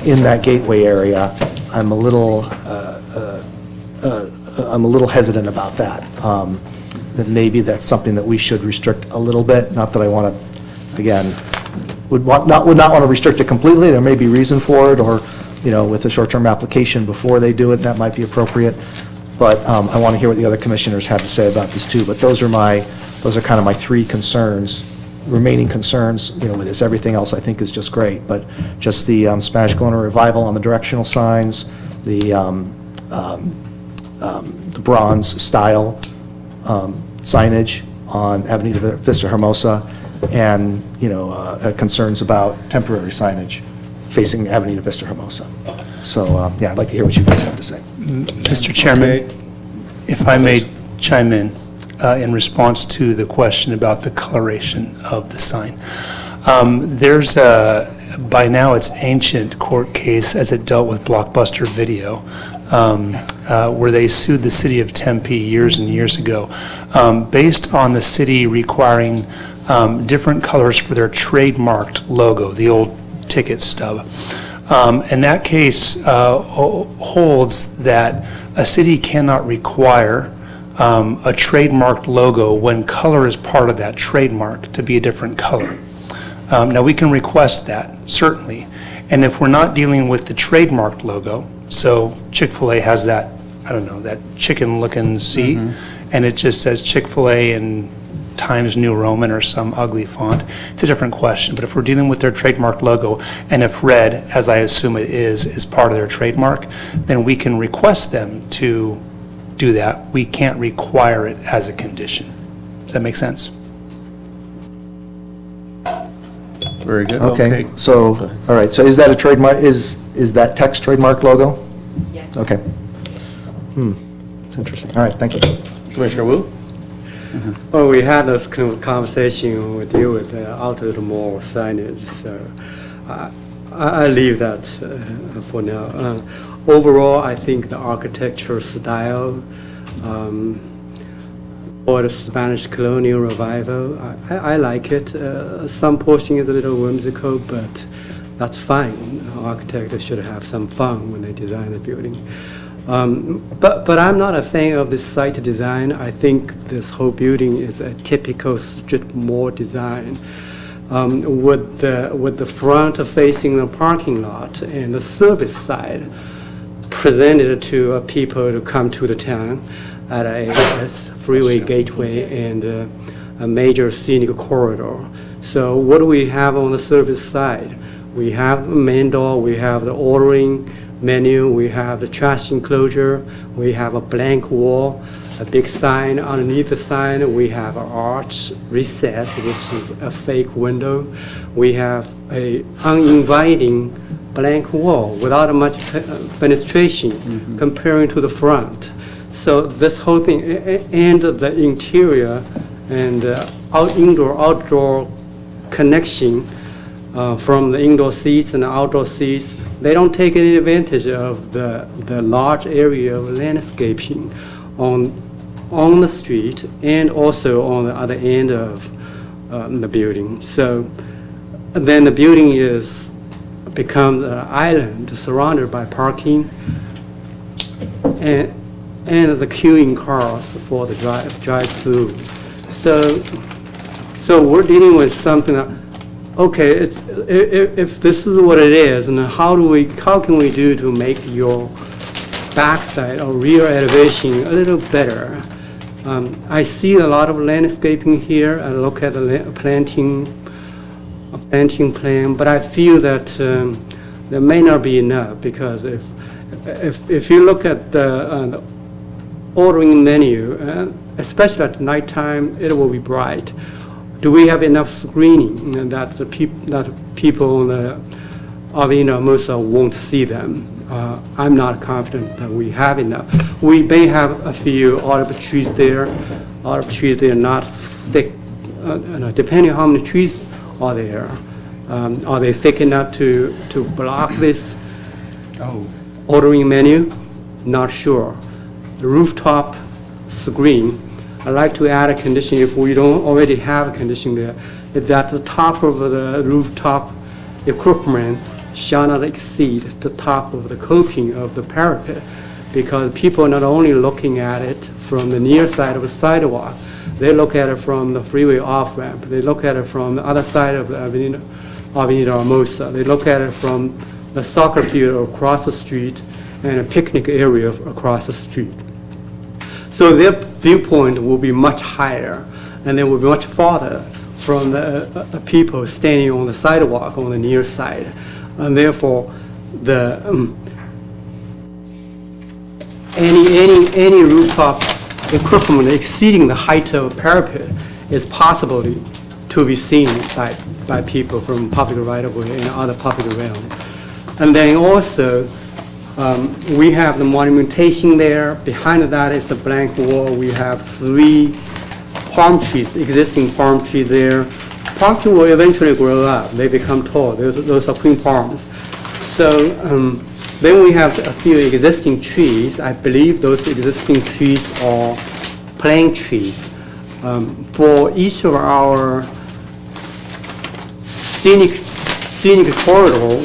in that gateway area, I'm a little hesitant about that. That maybe that's something that we should restrict a little bit. Not that I want to, again, would not want to restrict it completely. There may be reason for it, or, you know, with a short-term application before they do it, that might be appropriate. But I want to hear what the other commissioners have to say about this too. But those are kind of my three remaining concerns, you know, with this. Everything else I think is just great, but just the Spanish colonial revival on the directional signs, the bronze style signage on Avenida Vista Hermosa, and, you know, concerns about temporary signage facing Avenida Vista Hermosa. So, yeah, I'd like to hear what you guys have to say. Mr. Chairman, if I may chime in response to the question about the coloration of the sign. There's by now it's ancient court case as it dealt with Blockbuster Video, where they sued the city of Tempe years and years ago, based on the city requiring different colors for their trademarked logo, the old ticket stub. And that case holds that a city cannot require a trademarked logo when color is part of that trademark to be a different color. Now, we can request that, certainly. And if we're not dealing with the trademarked logo, so Chick-fil-A has that, I don't know, that chicken-looking C, and it just says Chick-fil-A in Times New Roman or some ugly font, it's a different question. But if we're dealing with their trademark logo, and if red, as I assume it is part of their trademark, then we can request them to do that. We can't require it as a condition. Does that make sense? Very good. Okay, so, all right, so is that a trademark, is that text trademark logo? Yes. Okay. It's interesting. All right, thank you. Commissioner Wu? Oh, we had this kind of conversation when we deal with the outlet mall signage, so I leave that for now. Overall, I think the architectural style or the Spanish colonial revival, I like it. Some portion is a little whimsical, but that's fine. Architects should have some fun when they design the building. But I'm not a fan of this site design. I think this whole building is a typical strip mall design. With the front facing the parking lot and the service side presented to people to come to the town at a freeway gateway and a major scenic corridor. So what do we have on the service side? We have the main door, we have the ordering menu, we have the trash enclosure, we have a blank wall, a big sign. Underneath the sign, we have an arch recess, which is a fake window. We have a uninviting blank wall without much fenestration comparing to the front. So this whole thing, and the interior and indoor-outdoor connection from the indoor seats and the outdoor seats, they don't take any advantage of the large area of landscaping on the street and also on the other end of the building. So then the building becomes an island surrounded by parking and the queuing cars for the drive-through. So we're dealing with something that, okay, if this is what it is, and how can we do to make your backside or rear elevation a little better? I see a lot of landscaping here. I look at the planting plan, but I feel that there may not be enough, because if you look at the ordering menu, especially at nighttime, it will be bright. Do we have enough screening that people on the Avenida Hermosa won't see them? I'm not confident that we have enough. We may have a few olive trees there. Olive trees, they're not thick. Depending on how many trees are there. Are they thick enough to block this ordering menu? Not sure. The rooftop screen, I'd like to add a condition, if we don't already have a condition there, is that the top of the rooftop equipment shall not exceed the top of the coping of the parapet, because people are not only looking at it from the near side of the sidewalk, they look at it from the freeway off-ramp, they look at it from the other side of the Avenida Hermosa, they look at it from the soccer field across the street and a picnic area across the street. So their viewpoint will be much higher, and they will be much farther from the people standing on the sidewalk on the near side. And therefore, any rooftop equipment exceeding the height of parapet is possible to be seen by people from public right-of-way and other public realm. And then also, we have the monumentation there. Behind that is a blank wall. We have 3 palm trees, existing palm trees there. Pumpkin will eventually grow up. They become tall. Those are queen palms. So then we have a few existing trees. I believe those existing trees are plane trees. For each of our scenic corridor,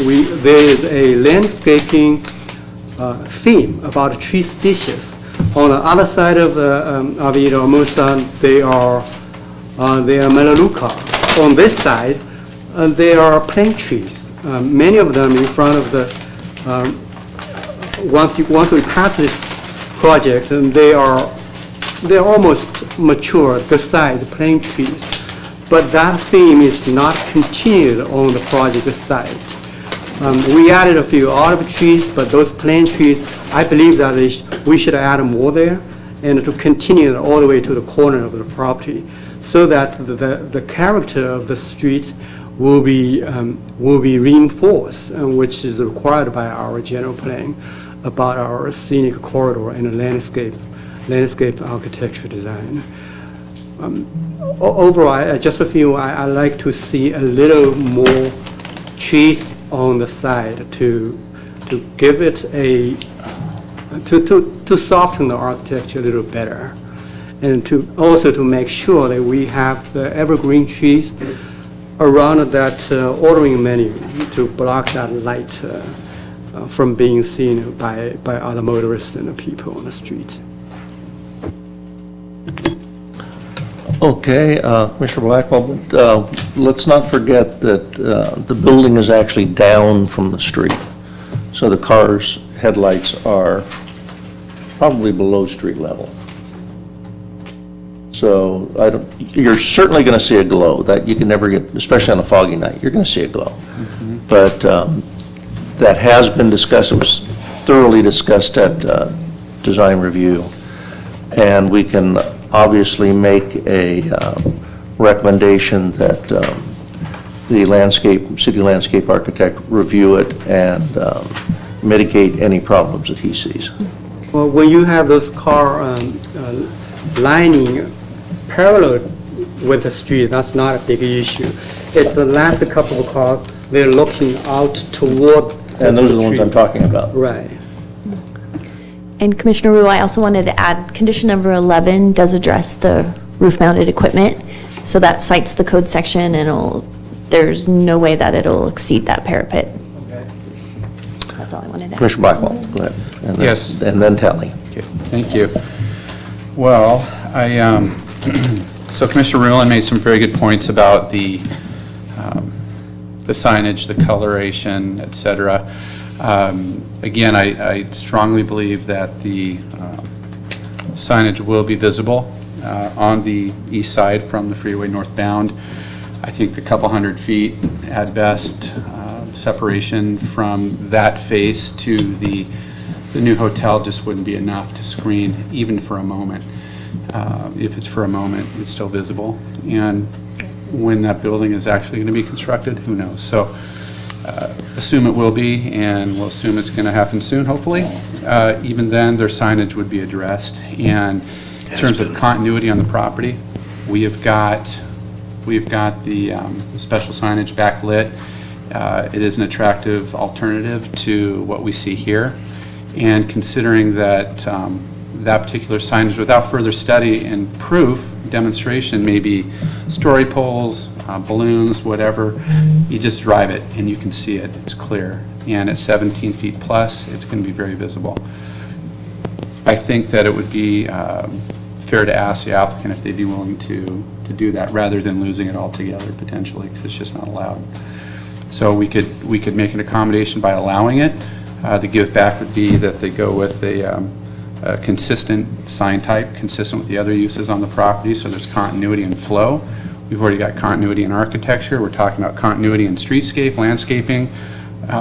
there is a landscaping theme about tree species. On the other side of the Avenida Hermosa, they are Melaleuca. On this side, they are plane trees. Many of them in front of the. Once we pass this project, and they're almost mature. The side, the plane trees. But that theme is not continued on the project site. We added a few olive trees, but those plane trees, I believe that we should add more there and to continue all the way to the corner of the property so that the character of the street will be reinforced, which is required by our general plan about our scenic corridor and landscape architecture design. Overall, I just feel I like to see a little more trees on the side to give it to soften the architecture a little better, and to make sure that we have the evergreen trees around that ordering menu to block that light from being seen by other motorists and the people on the street. Okay, Commissioner Blackwell, let's not forget that the building is actually down from the street. So the car's headlights are probably below street level. So you're certainly going to see a glow that you can never get, especially on a foggy night, you're going to see a glow. Mm-hmm. But that has been discussed. It was thoroughly discussed at design review. And we can obviously make a recommendation that the city landscape architect review it and mitigate any problems that he sees. Well, when you have those car lining parallel with the street, that's not a big issue. It's the last couple of cars, they're looking out toward the And those are the ones I'm talking about. Right. And Commissioner Wu, I also wanted to add, condition number 11 does address the roof-mounted equipment, so that cites the code section, and there's no way that it'll exceed that parapet. Okay. That's all I wanted to add. Commissioner Blackwell, go ahead. And Yes. And then Tally. Okay, thank you. Well, so Commissioner Ruland made some very good points about the signage, the coloration, et cetera. Again, I strongly believe that the signage will be visible on the east side from the freeway northbound. I think the couple hundred feet at best separation from that face to the new hotel just wouldn't be enough to screen even for a moment. If it's for a moment, it's still visible. And when that building is actually going to be constructed, who knows? So assume it will be, and we'll assume it's going to happen soon, hopefully. Even then, their signage would be addressed. And in terms of continuity on the property, we've got the special signage backlit. It is an attractive alternative to what we see here. And considering that that particular signage, without further study and proof, demonstration, maybe story poles, balloons, whatever, you just drive it and you can see it, it's clear. And at 17 feet plus, it's going to be very visible. I think that it would be fair to ask the applicant if they'd be willing to do that rather than losing it altogether potentially, because it's just not allowed. So we could make an accommodation by allowing it. The give back would be that they go with a consistent sign type, consistent with the other uses on the property, so there's continuity and flow. We've already got continuity in architecture. We're talking about continuity in streetscape, landscaping.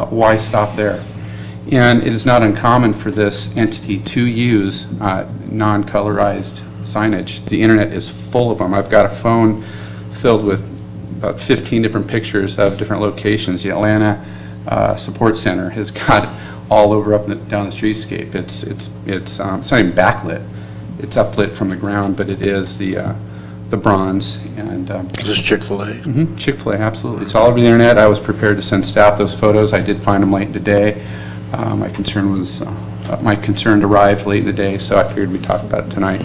Why stop there? And it is not uncommon for this entity to use non-colorized signage. The internet is full of them. I've got a phone filled with about 15 different pictures of different locations. The Atlanta Support Center has got all over up and down the streetscape. It's not even backlit. It's uplit from the ground, but it is the the bronze, and Is this Chick-fil-A? Chick-fil-A, absolutely. It's all over the internet. I was prepared to send staff those photos. I did find them late in the day. My concern arrived late in the day, so I figured we'd talk about it tonight.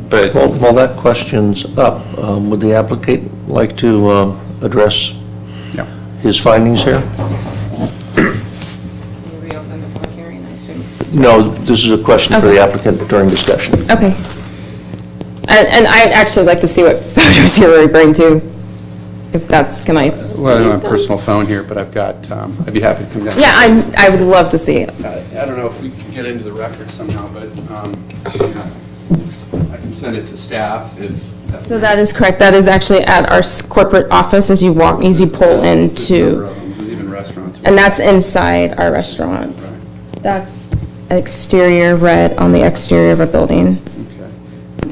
But While that question's up, would the applicant like to address yeah. his findings here? Reopen the public hearing, I assume. No, this is a question for the applicant during discussion. Okay. And I'd actually like to see what photos you're referring to, if that's, can I see Well, I don't have a them? personal phone here, but I've got, I'd be happy to come down. Yeah, I would love to see it. I don't know if we can get into the record somehow, but I can send it to staff if. So that is correct. That is actually at our corporate office as you walk, as you pull into, There's even restaurants. and that's inside our restaurant. That's exterior red on the exterior of a building.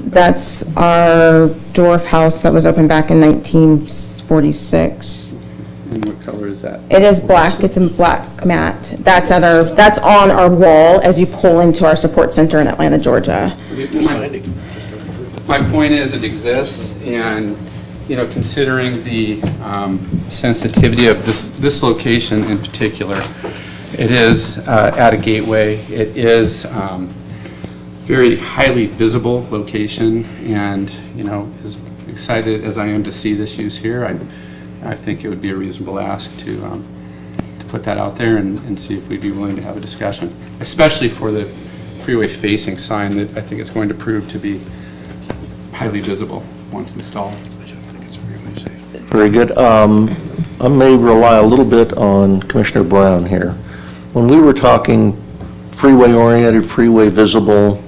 That's our dwarf house that was opened back in 1946. And what color is that? It is black. It's in black matte. That's at our, that's on our wall as you pull into our support center in Atlanta, Georgia. My point is, it exists, and, you know, considering the sensitivity of this location in particular, it is at a gateway. It is very highly visible location, and, you know, as excited as I am to see this use here, I think it would be a reasonable ask to put that out there and see if we'd be willing to have a discussion, especially for the freeway-facing sign that I think is going to prove to be highly visible once installed. Very good. I may rely a little bit on Commissioner Brown here. When we were talking freeway-oriented, freeway visible,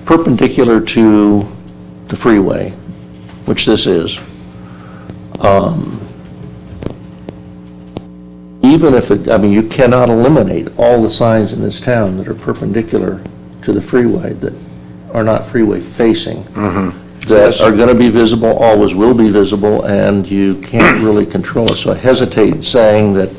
perpendicular to the freeway, which this is, even if it, I mean, you cannot eliminate all the signs in this town that are perpendicular to the freeway that are not freeway facing, that are going to be visible, always will be visible, and you can't really control it. So I hesitate saying that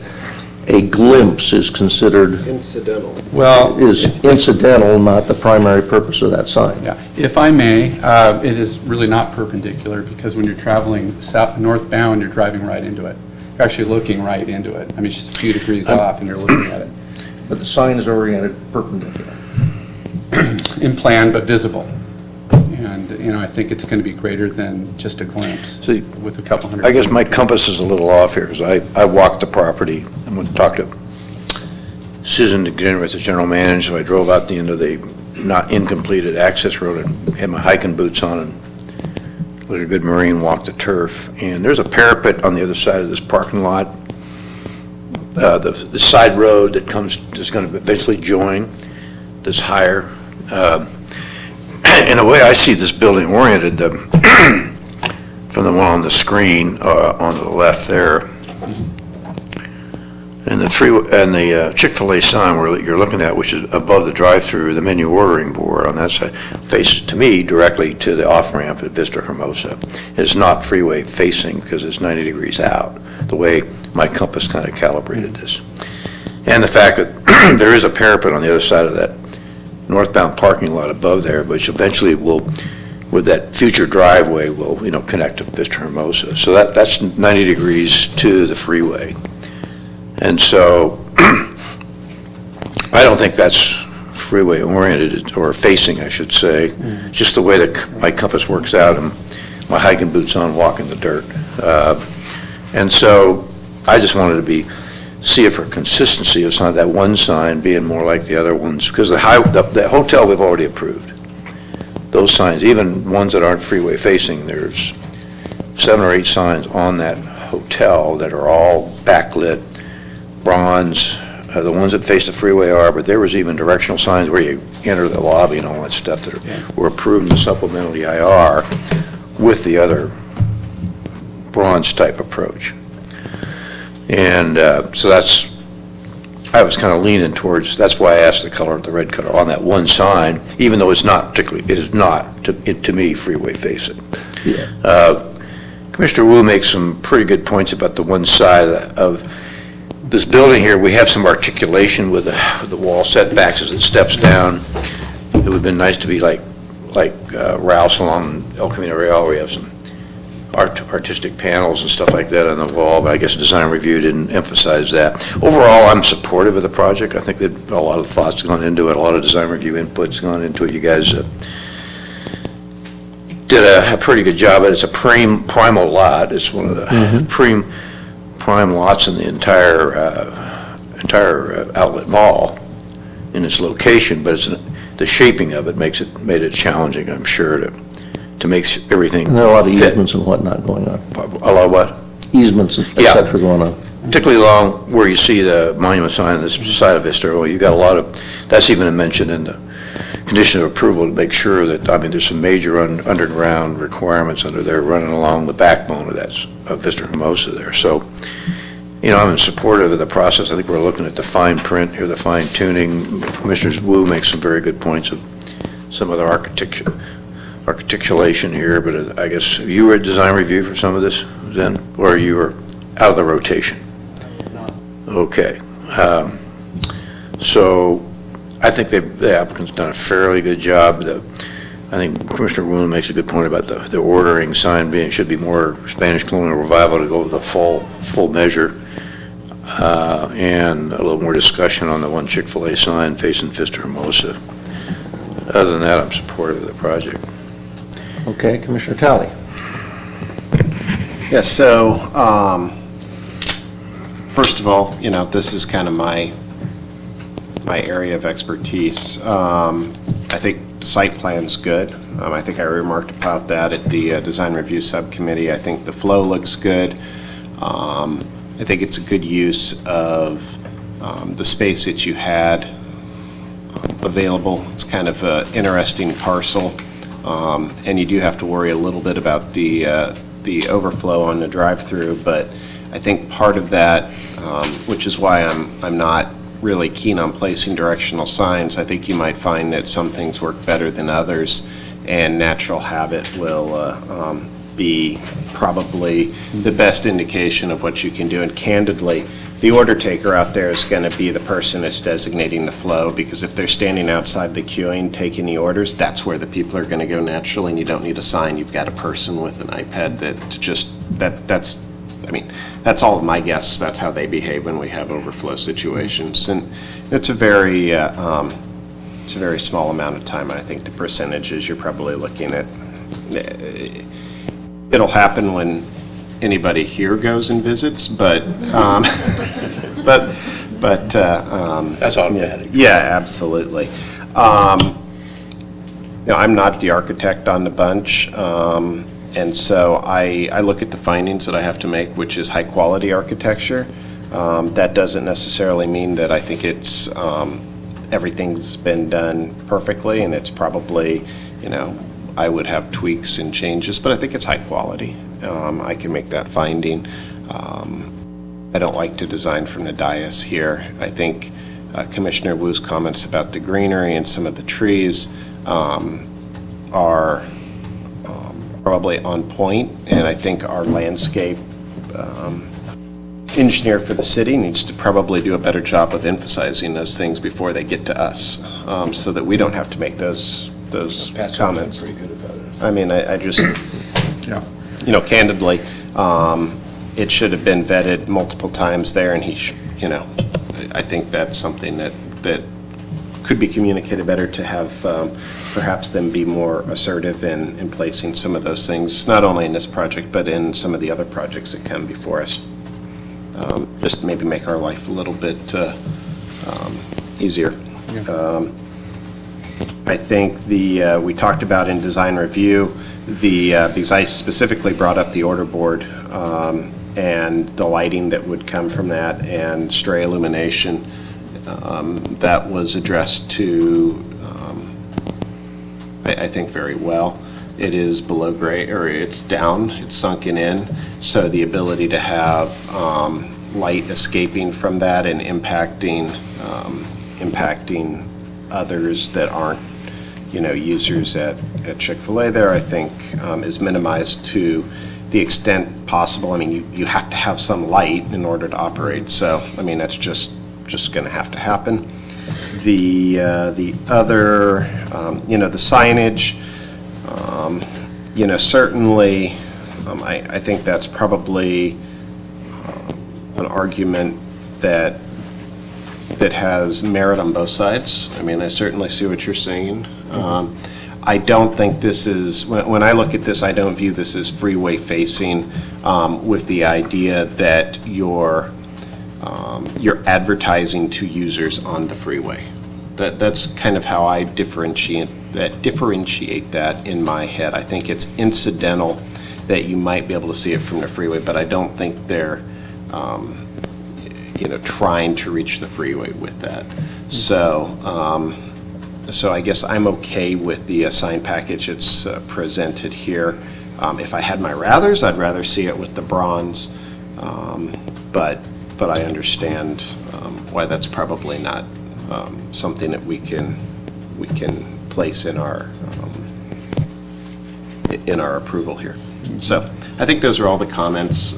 a glimpse is considered Incidental. Well, is incidental, not the primary purpose of that sign. yeah, if I may, it is really not perpendicular, because when you're traveling northbound, you're driving right into it. You're actually looking right into it. I mean, it's just a few degrees off, and you're looking at it. But the sign is oriented perpendicular. In plan, but visible. And, you know, I think it's going to be greater than just a glimpse See, with a couple hundred. I guess my compass is a little off here, because I walked the property. I'm going to talk to Susan DeGeneres, the general manager, so I drove out the end of the not incompleted access road and had my hiking boots on and like a good Marine walked the turf. And there's a parapet on the other side of this parking lot. The side road that is going to eventually join this higher. In a way, I see this building oriented from the one on the screen on the left there. And the Chick-fil-A sign where you're looking at, which is above the drive-through, the menu ordering board on that side, faces, to me, directly to the off-ramp at Vista Hermosa. It's not freeway facing because it's 90 degrees out, the way my compass kind of calibrated this. And the fact that there is a parapet on the other side of that northbound parking lot above there, which eventually will, with that future driveway, will, you know, connect to Vista Hermosa. So that's 90 degrees to the freeway. And so I don't think that's freeway oriented, or facing, I should say. Just the way that my compass works out and my hiking boots on, walking the dirt. And so I just wanted to see it for consistency of some of that one sign being more like the other ones, because the hotel we've already approved. Those signs, even ones that aren't freeway facing, there's 7 or 8 signs on that hotel that are all backlit, bronze. The ones that face the freeway are, but there was even directional signs where you enter the lobby and all that stuff that were approved in the supplemental EIR with the other bronze type approach. And so I was kind of leaning towards, that's why I asked the color of the red color on that one sign, even though it's not particularly, it is not, to me, freeway facing. Yeah. Commissioner Wu makes some pretty good points about the one side of this building here. We have some articulation with the wall setbacks as it steps down. It would have been nice to be like like Rouse along El Camino Real, we have some artistic panels and stuff like that on the wall, but I guess design review didn't emphasize that. Overall, I'm supportive of the project. I think that a lot of thoughts gone into it, a lot of design review inputs gone into it. You guys did a pretty good job. It's a primal lot. It's one of the prime lots in the entire outlet mall in its location, but the shaping of it made it challenging, I'm sure, to make everything And there are a lot of fit. easements and whatnot going on. A lot of what? Easements, et cetera, going on. Particularly along where you see the monument sign on this side of Vista. Well, you got a lot of, that's even mentioned in the condition of approval to make sure that, I mean, there's some major underground requirements under there running along the backbone of Vista Hermosa there. So, you know, I'm in support of the process. I think we're looking at the fine print here, the fine tuning. Commissioner Wu makes some very good points of some of the articulation here, but I guess you were at design review for some of this, then, or you were out of the rotation? Okay. So I think the applicant's done a fairly good job. I think Commissioner Wu makes a good point about the ordering sign should be more Spanish colonial revival to go with the full measure, and a little more discussion on the one Chick-fil-A sign facing Vista Hermosa. Other than that, I'm supportive of the project. Okay, Commissioner Talley. Yes, so first of all, you know, this is kind of my area of expertise. I think the site plan's good. I think I remarked about that at the design review subcommittee. I think the flow looks good. I think it's a good use of the space that you had available. It's kind of an interesting parcel, and you do have to worry a little bit about the overflow on the drive-through, but I think part of that, which is why I'm not really keen on placing directional signs. I think you might find that some things work better than others, and natural habit will be probably the best indication of what you can do. And candidly, the order taker out there is going to be the person that's designating the flow, because if they're standing outside the queuing taking the orders, that's where the people are going to go naturally, and you don't need a sign. You've got a person with an iPad that's I mean, that's all of my guess. That's how they behave when we have overflow situations, and it's a very small amount of time. I think the percentages you're probably looking at. It'll happen when anybody here goes and visits, but that's automatic. Yeah, absolutely. You know, I'm not the architect on the bunch. And so I look at the findings that I have to make, which is high-quality architecture. That doesn't necessarily mean that I think it's everything's been done perfectly, and it's probably, you know, I would have tweaks and changes, but I think it's high quality. I can make that finding. I don't like to design from the dais here. I think Commissioner Wu's comments about the greenery and some of the trees are probably on point, and I think our landscape engineer for the city needs to probably do a better job of emphasizing those things before they get to us, so that we don't have to make those comments. Pretty good about it. I mean, I just, Yeah. you know, candidly, it should have been vetted multiple times there, and you know, I think that's something that could be communicated better, to have perhaps them be more assertive in placing some of those things, not only in this project, but in some of the other projects that come before us. Just maybe make our life a little bit easier. Yeah. I think we talked about in design review, because I specifically brought up the order board and the lighting that would come from that, and stray illumination. That was addressed to, I think, very well. It is below grade, or it's down, it's sunken in, so the ability to have light escaping from that and impacting others that aren't, you know, users at Chick-fil-A there, I think, is minimized to the extent possible. I mean, you have to have some light in order to operate, so, I mean, that's just going to have to happen. The other, you know, the signage, certainly, I think that's probably an argument that has merit on both sides. I mean, I certainly see what you're saying. I don't think this is, when I look at this, I don't view this as freeway facing with the idea that you're advertising to users on the freeway. That's kind of how I differentiate that in my head. I think it's incidental that you might be able to see it from the freeway, but I don't think they're trying to reach the freeway with that. So I guess I'm okay with the sign package it's presented here. If I had my rathers, I'd rather see it with the bronze, but I understand why that's probably not something that we can place in our approval here. So I think those are all the comments.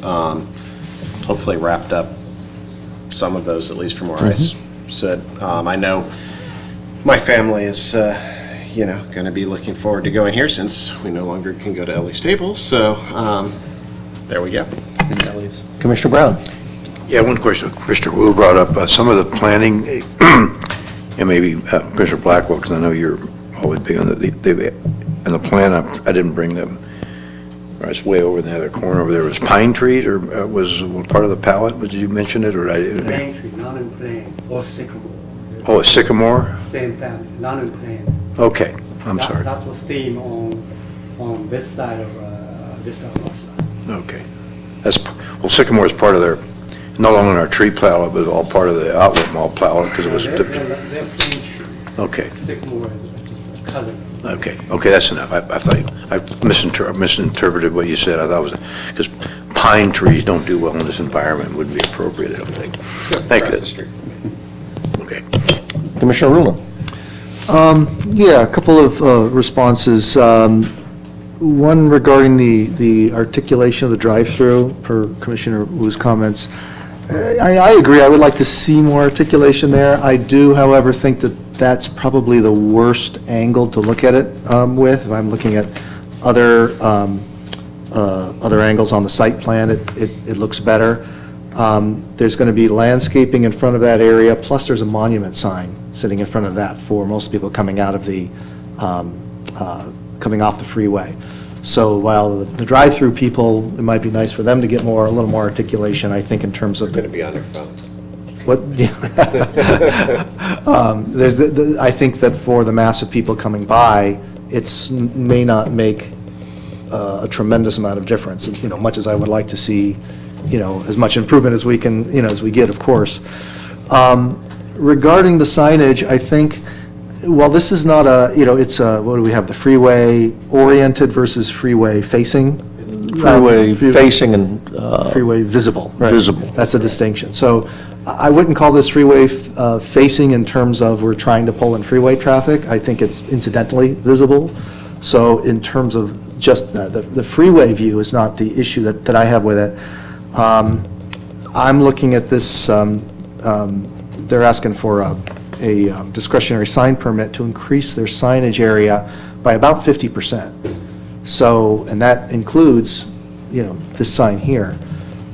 Hopefully wrapped up some of those, at least from where I said. I know my family is, going to be looking forward to going here since we no longer can go to Ellie's Stables. So there we go. Commissioner Brown. Yeah, one question. Mr. Wu brought up some of the planning, and maybe Mr. Blackwell, because I know you're always big on the plan. I didn't bring them. It's way over in the other corner over there. Was pine trees, or was part of the palette? Did you mention it, or Plane tree, not in plane, or sycamore. Oh, a sycamore? Same family, not in plane. Okay, I'm sorry. That's a theme on this side of Vista. Okay. Well, sycamore is part of their, no longer in our tree palette, but all part of the outlet mall palette because it was. They're plane tree. Okay. Sycamore is just a cousin. Okay, that's enough. I thought, I misinterpreted what you said. I thought it was, because pine trees don't do well in this environment, wouldn't be appropriate, I don't think. Thank you. Okay. Commissioner Rula. Yeah, a couple of responses. One regarding the articulation of the drive-through, per Commissioner Wu's comments. I agree, I would like to see more articulation there. I do, however, think that that's probably the worst angle to look at it with. If I'm looking at other angles on the site plan, it looks better. There's going to be landscaping in front of that area, plus there's a monument sign sitting in front of that for most people coming out of coming off the freeway. So while the drive-through people, it might be nice for them to get a little more articulation, I think, in terms of. Going to be on their phone. What? Yeah. I think that for the mass of people coming by, may not make a tremendous amount of difference. Much as I would like to see, as much improvement as we can, as we get, of course. Regarding the signage, I think, well, this is not it's what do we have? The freeway oriented versus freeway facing. Freeway facing and freeway visible. Right. Visible. That's a distinction. So I wouldn't call this freeway facing in terms of we're trying to pull in freeway traffic. I think it's incidentally visible. So in terms of just the freeway view is not the issue that I have with it. I'm looking at this, they're asking for a discretionary sign permit to increase their signage area by about 50%. So, and that includes, this sign here.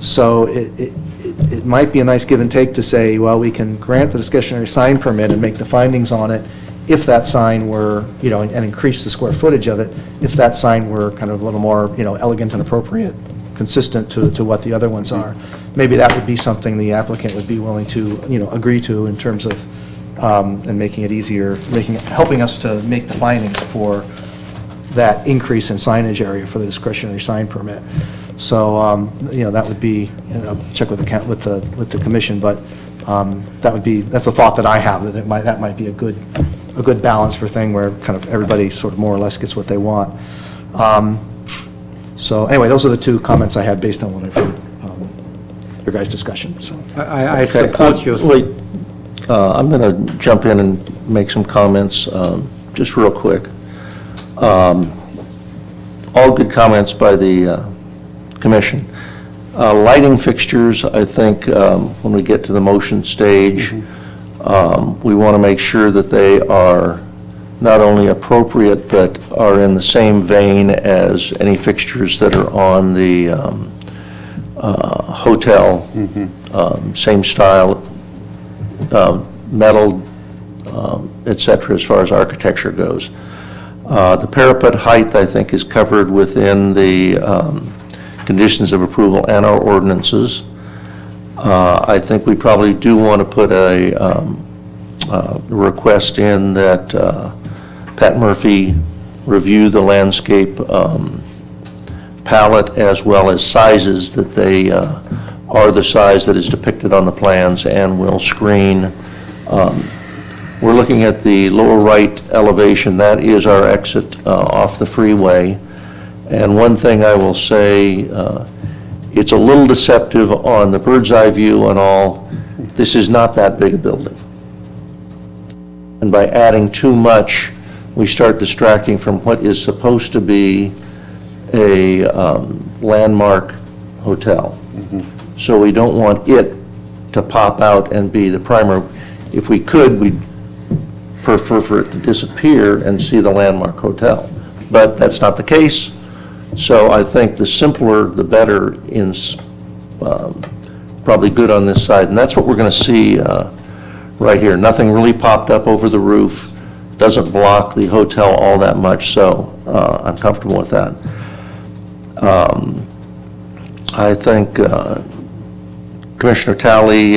So it might be a nice give and take to say, well, we can grant the discretionary sign permit and make the findings on it if that sign were, and increase the square footage of it, if that sign were kind of a little more, elegant and appropriate, consistent to what the other ones are. Maybe that would be something the applicant would be willing to, agree to in terms of, and making it easier, helping us to make the findings for that increase in signage area for the discretionary sign permit. So, that would be, I'll check with the commission, but that's a thought that I have, that might be a good balance for thing where kind of everybody sort of more or less gets what they want. So anyway, those are the two comments I had based on what I've heard, your guys' discussion, so. I support you. Wait, I'm going to jump in and make some comments, just real quick. All good comments by the commission. Lighting fixtures, I think, when we get to the motion stage, we want to make sure that they are not only appropriate, but are in the same vein as any fixtures that are on the hotel, same style, metal, et cetera, as far as architecture goes. The parapet height, I think, is covered within the conditions of approval and our ordinances. I think we probably do want to put a request in that Pat Murphy review the landscape palette as well as sizes, that they are the size that is depicted on the plans and will screen. We're looking at the lower right elevation. That is our exit off the freeway. And one thing I will say, it's a little deceptive on the bird's eye view and all. This is not that big a building. And by adding too much, we start distracting from what is supposed to be a landmark hotel. So we don't want it to pop out and be the primary. If we could, we'd prefer for it to disappear and see the landmark hotel. But that's not the case. So I think the simpler, the better is probably good on this side. And that's what we're going to see right here. Nothing really popped up over the roof. Doesn't block the hotel all that much, so I'm comfortable with that. I think Commissioner Talley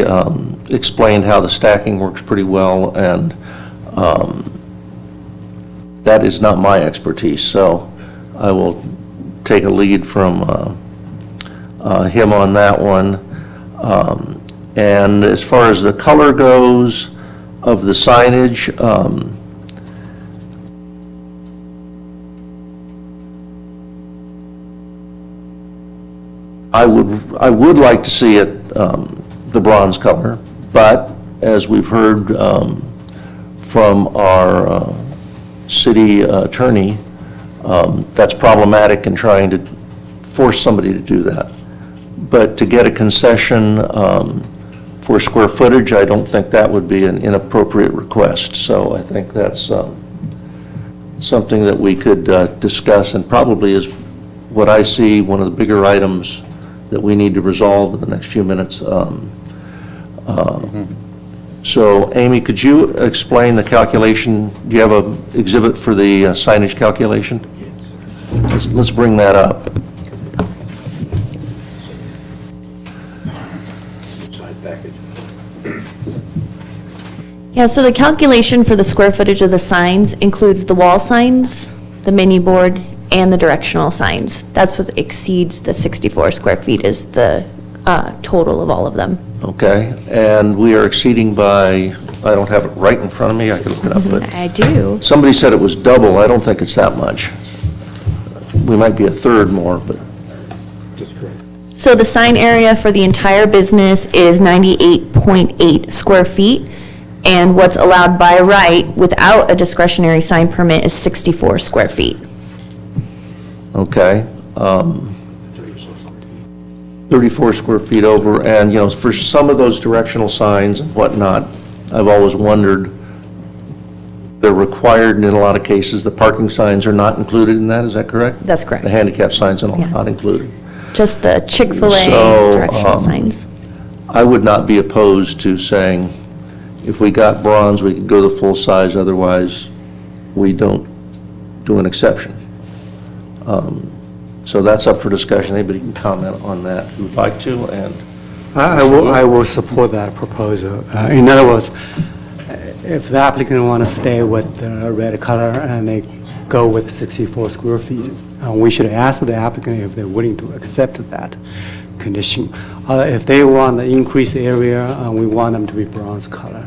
explained how the stacking works pretty well, and that is not my expertise, so I will take a lead from him on that one. And as far as the color goes of the signage, I would like to see it the bronze color, but as we've heard from our city attorney, that's problematic in trying to force somebody to do that. But to get a concession for square footage, I don't think that would be an inappropriate request. So I think that's something that we could discuss, and probably is what I see one of the bigger items that we need to resolve in the next few minutes. So, Amy, could you explain the calculation? Do you have an exhibit for the signage calculation? Let's bring that up. Yeah, so the calculation for the square footage of the signs includes the wall signs, the menu board, and the directional signs. That's what exceeds the 64 square feet is the total of all of them. Okay, and we are exceeding by, I don't have it right in front of me, I can look it up, but I do. somebody said it was double. I don't think it's that much. We might be a third more, but. So the sign area for the entire business is 98.8 square feet, and what's allowed by right without a discretionary sign permit is 64 square feet. Okay. 34 square feet over, and, you know, for some of those directional signs and whatnot, I've always wondered, they're required in a lot of cases. The parking signs are not included in that, is that correct? That's correct. The handicap signs are Yeah. not included. Just the Chick-fil-A So, directional signs. I would not be opposed to saying, if we got bronze, we could go the full size, otherwise, we don't do an exception. So that's up for discussion. Anybody can comment on that who would like to, and I will support that proposal. In other words, if the applicant want to stay with the red color and they go with 64 square feet, we should ask the applicant if they're willing to accept that condition. If they want the increased area, we want them to be bronze color.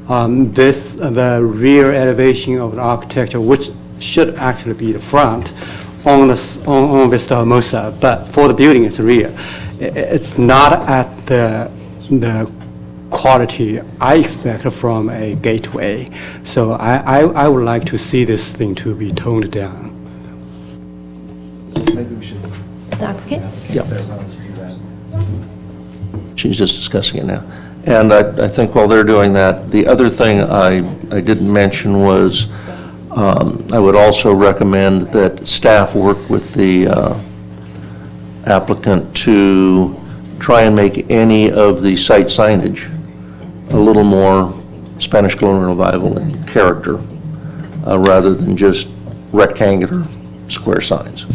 The rear elevation of the architecture, which should actually be the front, on Vista Hermosa, but for the building, it's rear. It's not at the quality I expect from a gateway. So I would like to see this thing to be toned down. Maybe we should. The applicant? Yeah. She's just discussing it now. And I think while they're doing that, the other thing I didn't mention was I would also recommend that staff work with the applicant to try and make any of the site signage a little more Spanish colonial revival in character, rather than just rectangular square signs.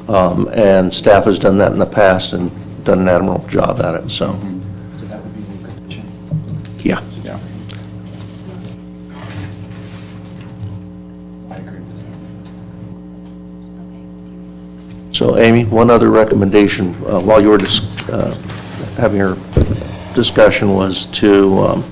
And staff has done that in the past and done an admirable job at it, so. So that would be the condition. Yeah. Yeah. I agree with you. So Amy, one other recommendation while you were having your discussion was to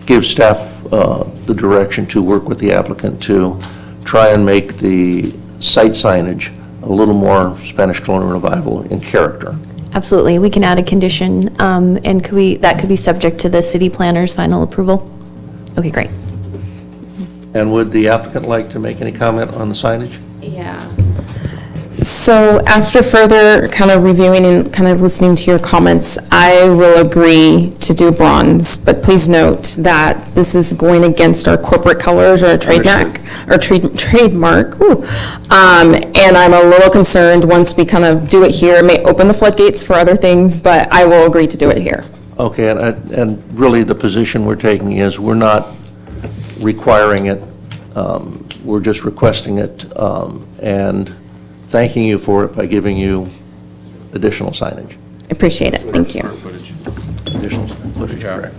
give staff the direction to work with the applicant to try and make the site signage a little more Spanish colonial revival in character. Absolutely. We can add a condition, and that could be subject to the city planner's final approval? Okay, great. And would the applicant like to make any comment on the signage? Yeah. So after further kind of reviewing and kind of listening to your comments, I will agree to do bronze, but please note that this is going against our corporate colors or our trademark. Ooh. And I'm a little concerned once we kind of do it here, it may open the floodgates for other things, but I will agree to do it here. Okay, and really the position we're taking is we're not requiring it, we're just requesting it, and thanking you for it by giving you additional signage. Appreciate it, thank you. Additional footage, correct.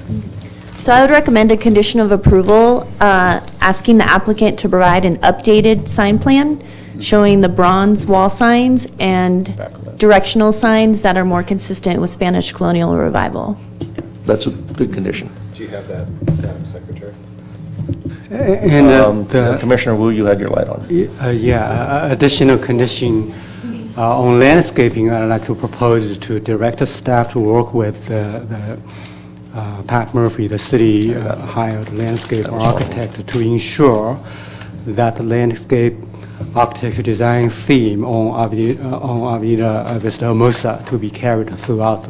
So I would recommend a condition of approval, asking the applicant to provide an updated sign plan showing the bronze wall signs and directional signs that are more consistent with Spanish colonial revival. That's a good condition. Do you have that, Madam Secretary? And Commissioner Wu, you had your light on. Additional condition on landscaping, I'd like to propose to direct the staff to work with Pat Murphy, the city hired landscape architect, to ensure that the landscape architecture design theme on Avenida Vista Hermosa to be carried throughout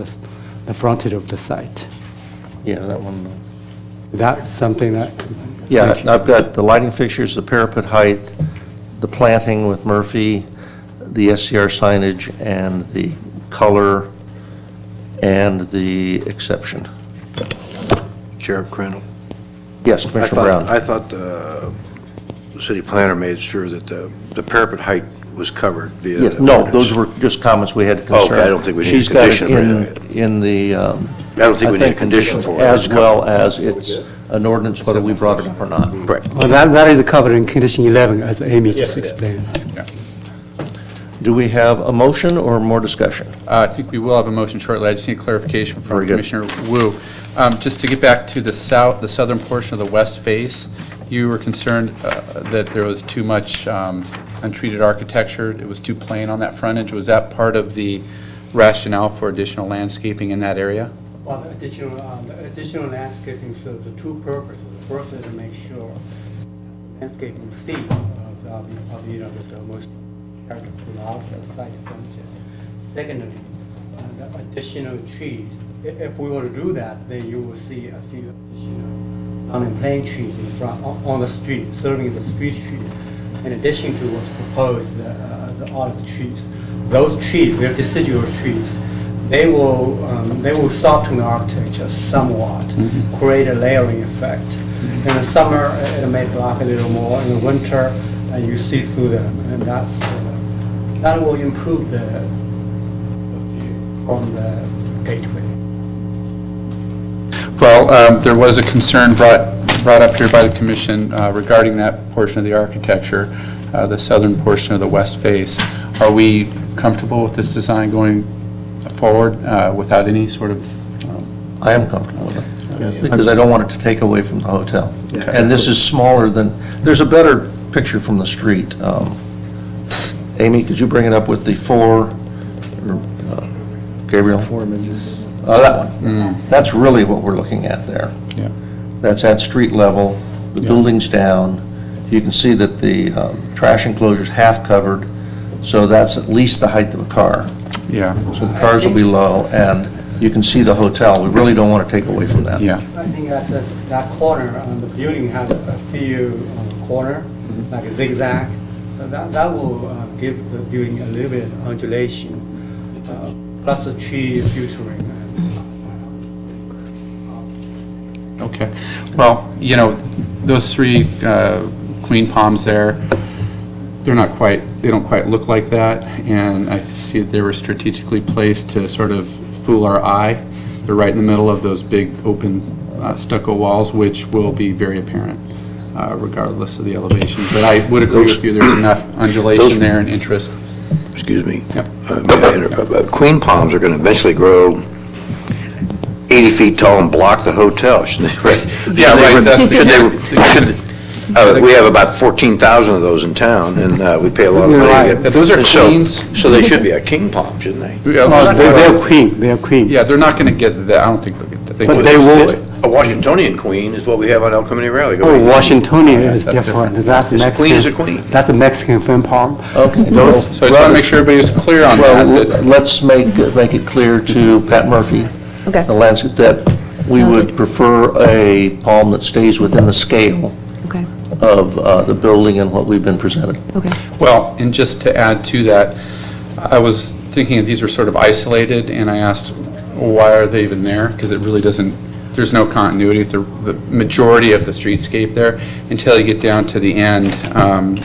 the frontage of the site. Yeah, that one. That's something that... Yeah, I've got the lighting fixtures, the parapet height, the planting with Murphy, the SCR signage, and the color, and the exception. Chair Crandall? Yes, Commissioner Brown. I thought the city planner made sure that the parapet height was covered via... Yes, the no, ordinance. those were just comments we had to concern. Okay, I don't think we need a She's got it condition for that. in the... I don't think we need a condition for it. As It's well as it's an ordinance, whether we brought it up or not. Right. Well, that is covered in condition 11, as Amy just explained. Do we have a motion or more discussion? I think we will have a motion shortly. I just need clarification from Very good. Commissioner Wu. Just to get back to the southern portion of the west face, you were concerned that there was too much untreated architecture. It was too plain on that frontage. Was that part of the rationale for additional landscaping in that area? Well, the additional landscaping serves two purposes. The first is to make sure landscaping theme of the most character throughout the site frontage. Secondly, the additional trees. If we were to do that, then you will see a few additional unemployed trees in front on the street, serving the street trees. In addition to what's proposed, the olive trees. Those trees, they're deciduous trees. They will soften the architecture somewhat, create a layering effect. In the summer, it may block a little more. In the winter, you see through them, and that will improve the view from the gateway. Well, there was a concern brought up here by the commission regarding that portion of the architecture, the southern portion of the west face. Are we comfortable with this design going forward without any sort of... I am comfortable with it, because I don't want it to take away from the hotel. Yeah. And this is smaller than, there's a better picture from the street. Amy, could you bring it up with the Gabriel? 4 images. That one. That's really what we're looking at there. Yeah. That's at street level, the building's down. You can see that the trash enclosure's half covered, so that's at least the height of a car. Yeah. So the cars will be low, and you can see the hotel. We really don't want to take away from that. Yeah. I think that corner, the building has a few corner, like a zigzag. That will give the building a little bit undulation, plus the tree filtering. Okay. Well, you know, those three queen palms there, they don't quite look like that, and I see that they were strategically placed to sort of fool our eye. They're right in the middle of those big open stucco walls, which will be very apparent regardless of the elevation. But I would agree with you, there's enough undulation there and interest. Excuse me. Yep. Queen palms are going to eventually grow 80 feet tall and block the hotel, shouldn't they? Right. Yeah, right. We have about 14,000 of those in town, and we pay a lot of money to get. Those are and queens. So they should be a king palm, shouldn't they? Yeah, They're queen. They're queen. Yeah, they're not going to get that. I don't think they'll get that. But they will. A Washingtonian queen is what we have on El Camino Rally. Oh, Washingtonian is that's different. That's It's a Mexican. queen is a queen. That's a Mexican fan palm. Okay. So I just want to make sure everybody's clear on Well, that. let's make it clear to Pat Murphy, Okay. the landscape, that we would prefer a palm that stays within the scale Okay. of the building and what we've been presented. Okay. Well, and just to add to that, I was thinking that these were sort of isolated, and I asked, why are they even there? Because it really doesn't, there's no continuity with the majority of the streetscape there until you get down to the end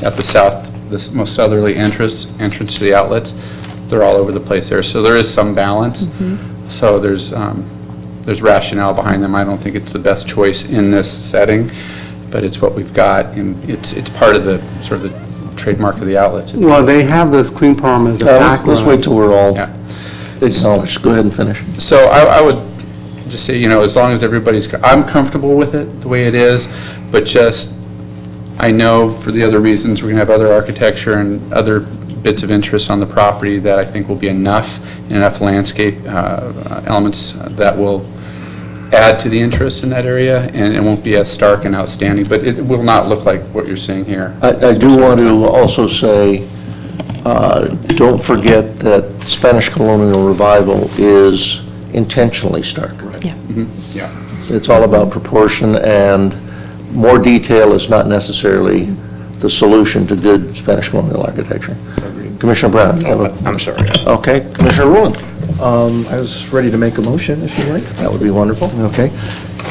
at the south, this most southerly entrance to the outlets. They're all over the place there. So there is some balance. So there's rationale behind them. I don't think it's the best choice in this setting, but it's what we've got, and it's part of the sort of the trademark of the outlets. Well, they have this queen palm as a background. Let's wait till we're all Yeah. acknowledged. Go ahead and finish. So I would just say, you know, as long as everybody's, I'm comfortable with it the way it is, but just, I know for the other reasons, we're going to have other architecture and other bits of interest on the property that I think will be enough landscape elements that will add to the interest in that area, and it won't be as stark and outstanding, but it will not look like what you're seeing here. I do want to also say, don't forget that Spanish colonial revival is intentionally stark. Yeah. Yeah. It's all about proportion, and more detail is not necessarily the solution to good Spanish colonial architecture. Commissioner Brown. I'm sorry. Okay, Commissioner Rowland. I was ready to make a motion, if you like. That would be wonderful. Okay.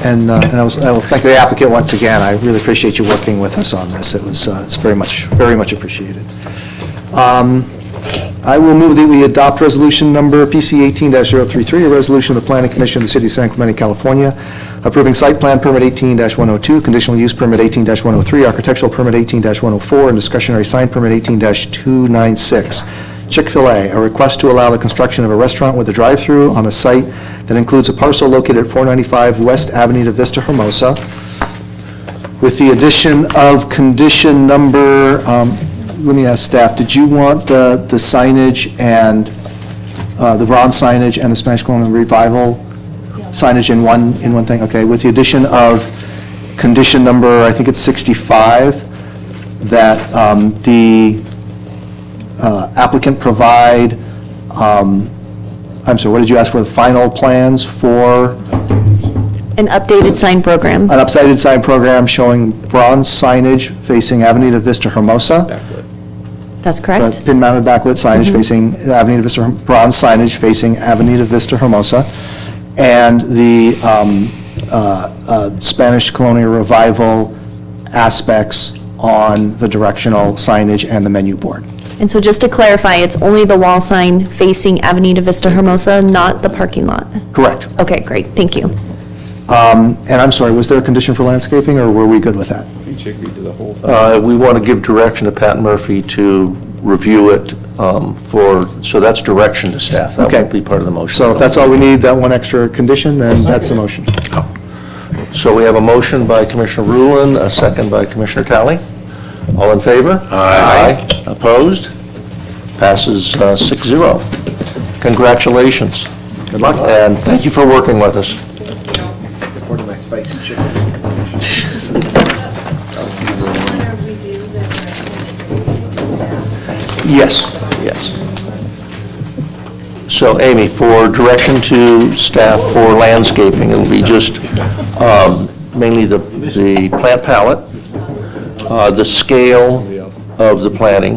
And I will thank the applicant once again. I really appreciate you working with us on this. It's very much appreciated. I will move that we adopt resolution number PC 18-033, a resolution of the Planning Commission of the City of San Clemente, California, approving site plan permit 18-102, conditional use permit 18-103, architectural permit 18-104, and discretionary sign permit 18-296. Chick-fil-A, a request to allow the construction of a restaurant with a drive-through on a site that includes a parcel located at 495 West Avenida, Vista, Hermosa, with the addition of condition number, let me ask staff, did you want the signage and, the bronze signage and the Spanish Colonial Revival signage in one thing? Okay, with the addition of condition number, I think it's 65, that the applicant provide, I'm sorry, what did you ask for, the final plans for? An updated sign program. An updated sign program showing bronze signage facing Avenida Vista Hermosa. That's correct. Pin-mounted backlit signage facing Avenida Vista, bronze signage facing Avenida Vista Hermosa, and the Spanish Colonial Revival aspects on the directional signage and the menu board. And so just to clarify, it's only the wall sign facing Avenida Vista Hermosa, not the parking lot? Correct. Okay, great, thank you. And I'm sorry, was there a condition for landscaping, or were we good with that? We want to give direction to Pat Murphy to review it so that's direction to staff. That Okay. won't be part of the motion. So if that's all we need, that one extra condition, then that's the motion. So we have a motion by Commissioner Rulon, a second by Commissioner Talley. All in favor? Aye. Opposed? Passes 6-0. Congratulations. Good luck. And thank you for working with us. According to my spicy chickens. Yes, yes. So Amy, for direction to staff for landscaping, it'll be just mainly the plant palette, the scale of the planting,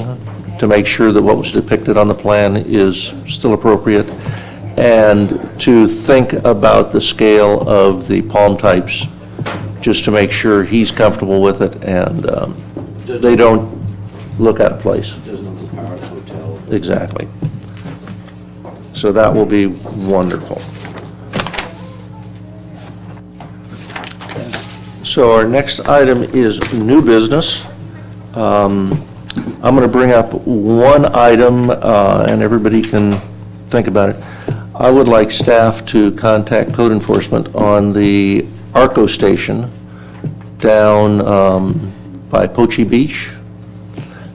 to make sure that what was depicted on the plan is still appropriate, and to think about the scale of the palm types, just to make sure he's comfortable with it and they don't look out of place. Doesn't overpower the hotel. Exactly. So that will be wonderful. So our next item is new business. I'm going to bring up one item, and everybody can think about it. I would like staff to contact code enforcement on the Arco station down by Poche Beach.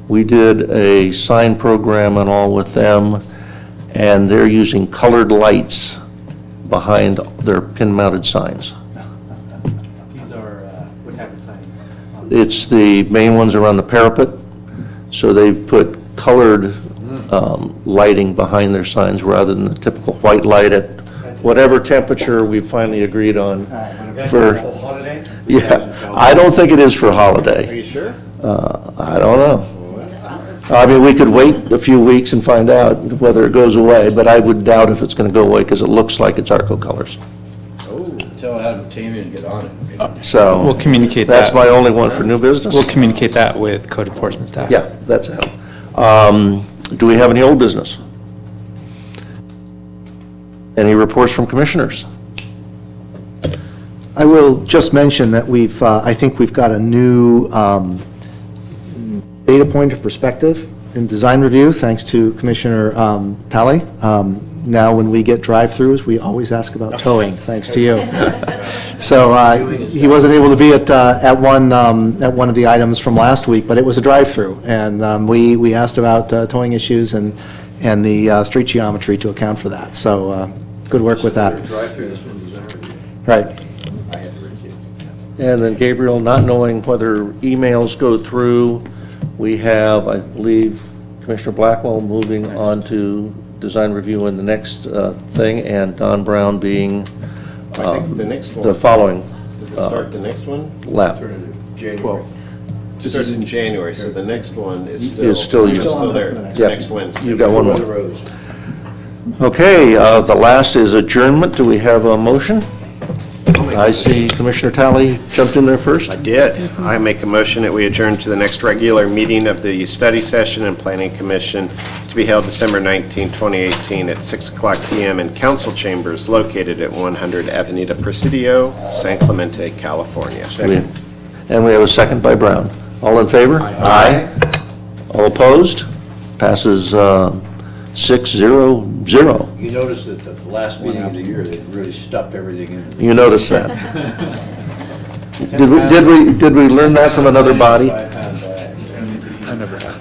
We did a sign program and all with them, and they're using colored lights behind their pin-mounted signs. These are, what type of signs? It's the main ones around the parapet, so they've put colored lighting behind their signs rather than the typical white light at whatever temperature we finally agreed on. For yeah, I don't think it is for holiday. Are you sure? I don't know. I mean, we could wait a few weeks and find out whether it goes away, but I would doubt if it's going to go away because it looks like it's Arco colors. Oh, tell Adam Tamian to get on it. So We'll communicate that's that. my only one for new business. We'll communicate that with code enforcement staff. Yeah, that's it. Do we have any old business? Any reports from commissioners? I will just mention that I think we've got a new data point of perspective in design review, thanks to Commissioner Talley. Now, when we get drive-throughs, we always ask about towing, thanks to you. So he wasn't able to be at one of the items from last week, but it was a drive-through, and we asked about towing issues and the street geometry to account for that. So good work with that. Drive-through, this one design. Right. I had to recuse. And then Gabriel, not knowing whether emails go through, we have, I believe, Commissioner Blackwell moving on to design review in the next thing, and Don Brown being I think the next one. the following Does it start the next one? lap. January. This is in January, so the next one is Is still you're you. still there, Yeah. next Wednesday. You've got one Roll the more. rows. Okay, the last is adjournment. Do we have a motion? I see Commissioner Talley jumped in there first. I did. I make a motion that we adjourn to the next regular meeting of the Study Session and Planning Commission to be held December 19, 2018 at 6:00 PM in council chambers located at 100 Avenida Presidio, San Clemente, California. And we have a second by Brown. All in favor? Aye. All opposed? Passes 6-0-0. You notice that the last meeting of the year, they really stuffed everything in. You noticed that. Did we learn that from another body? I never have.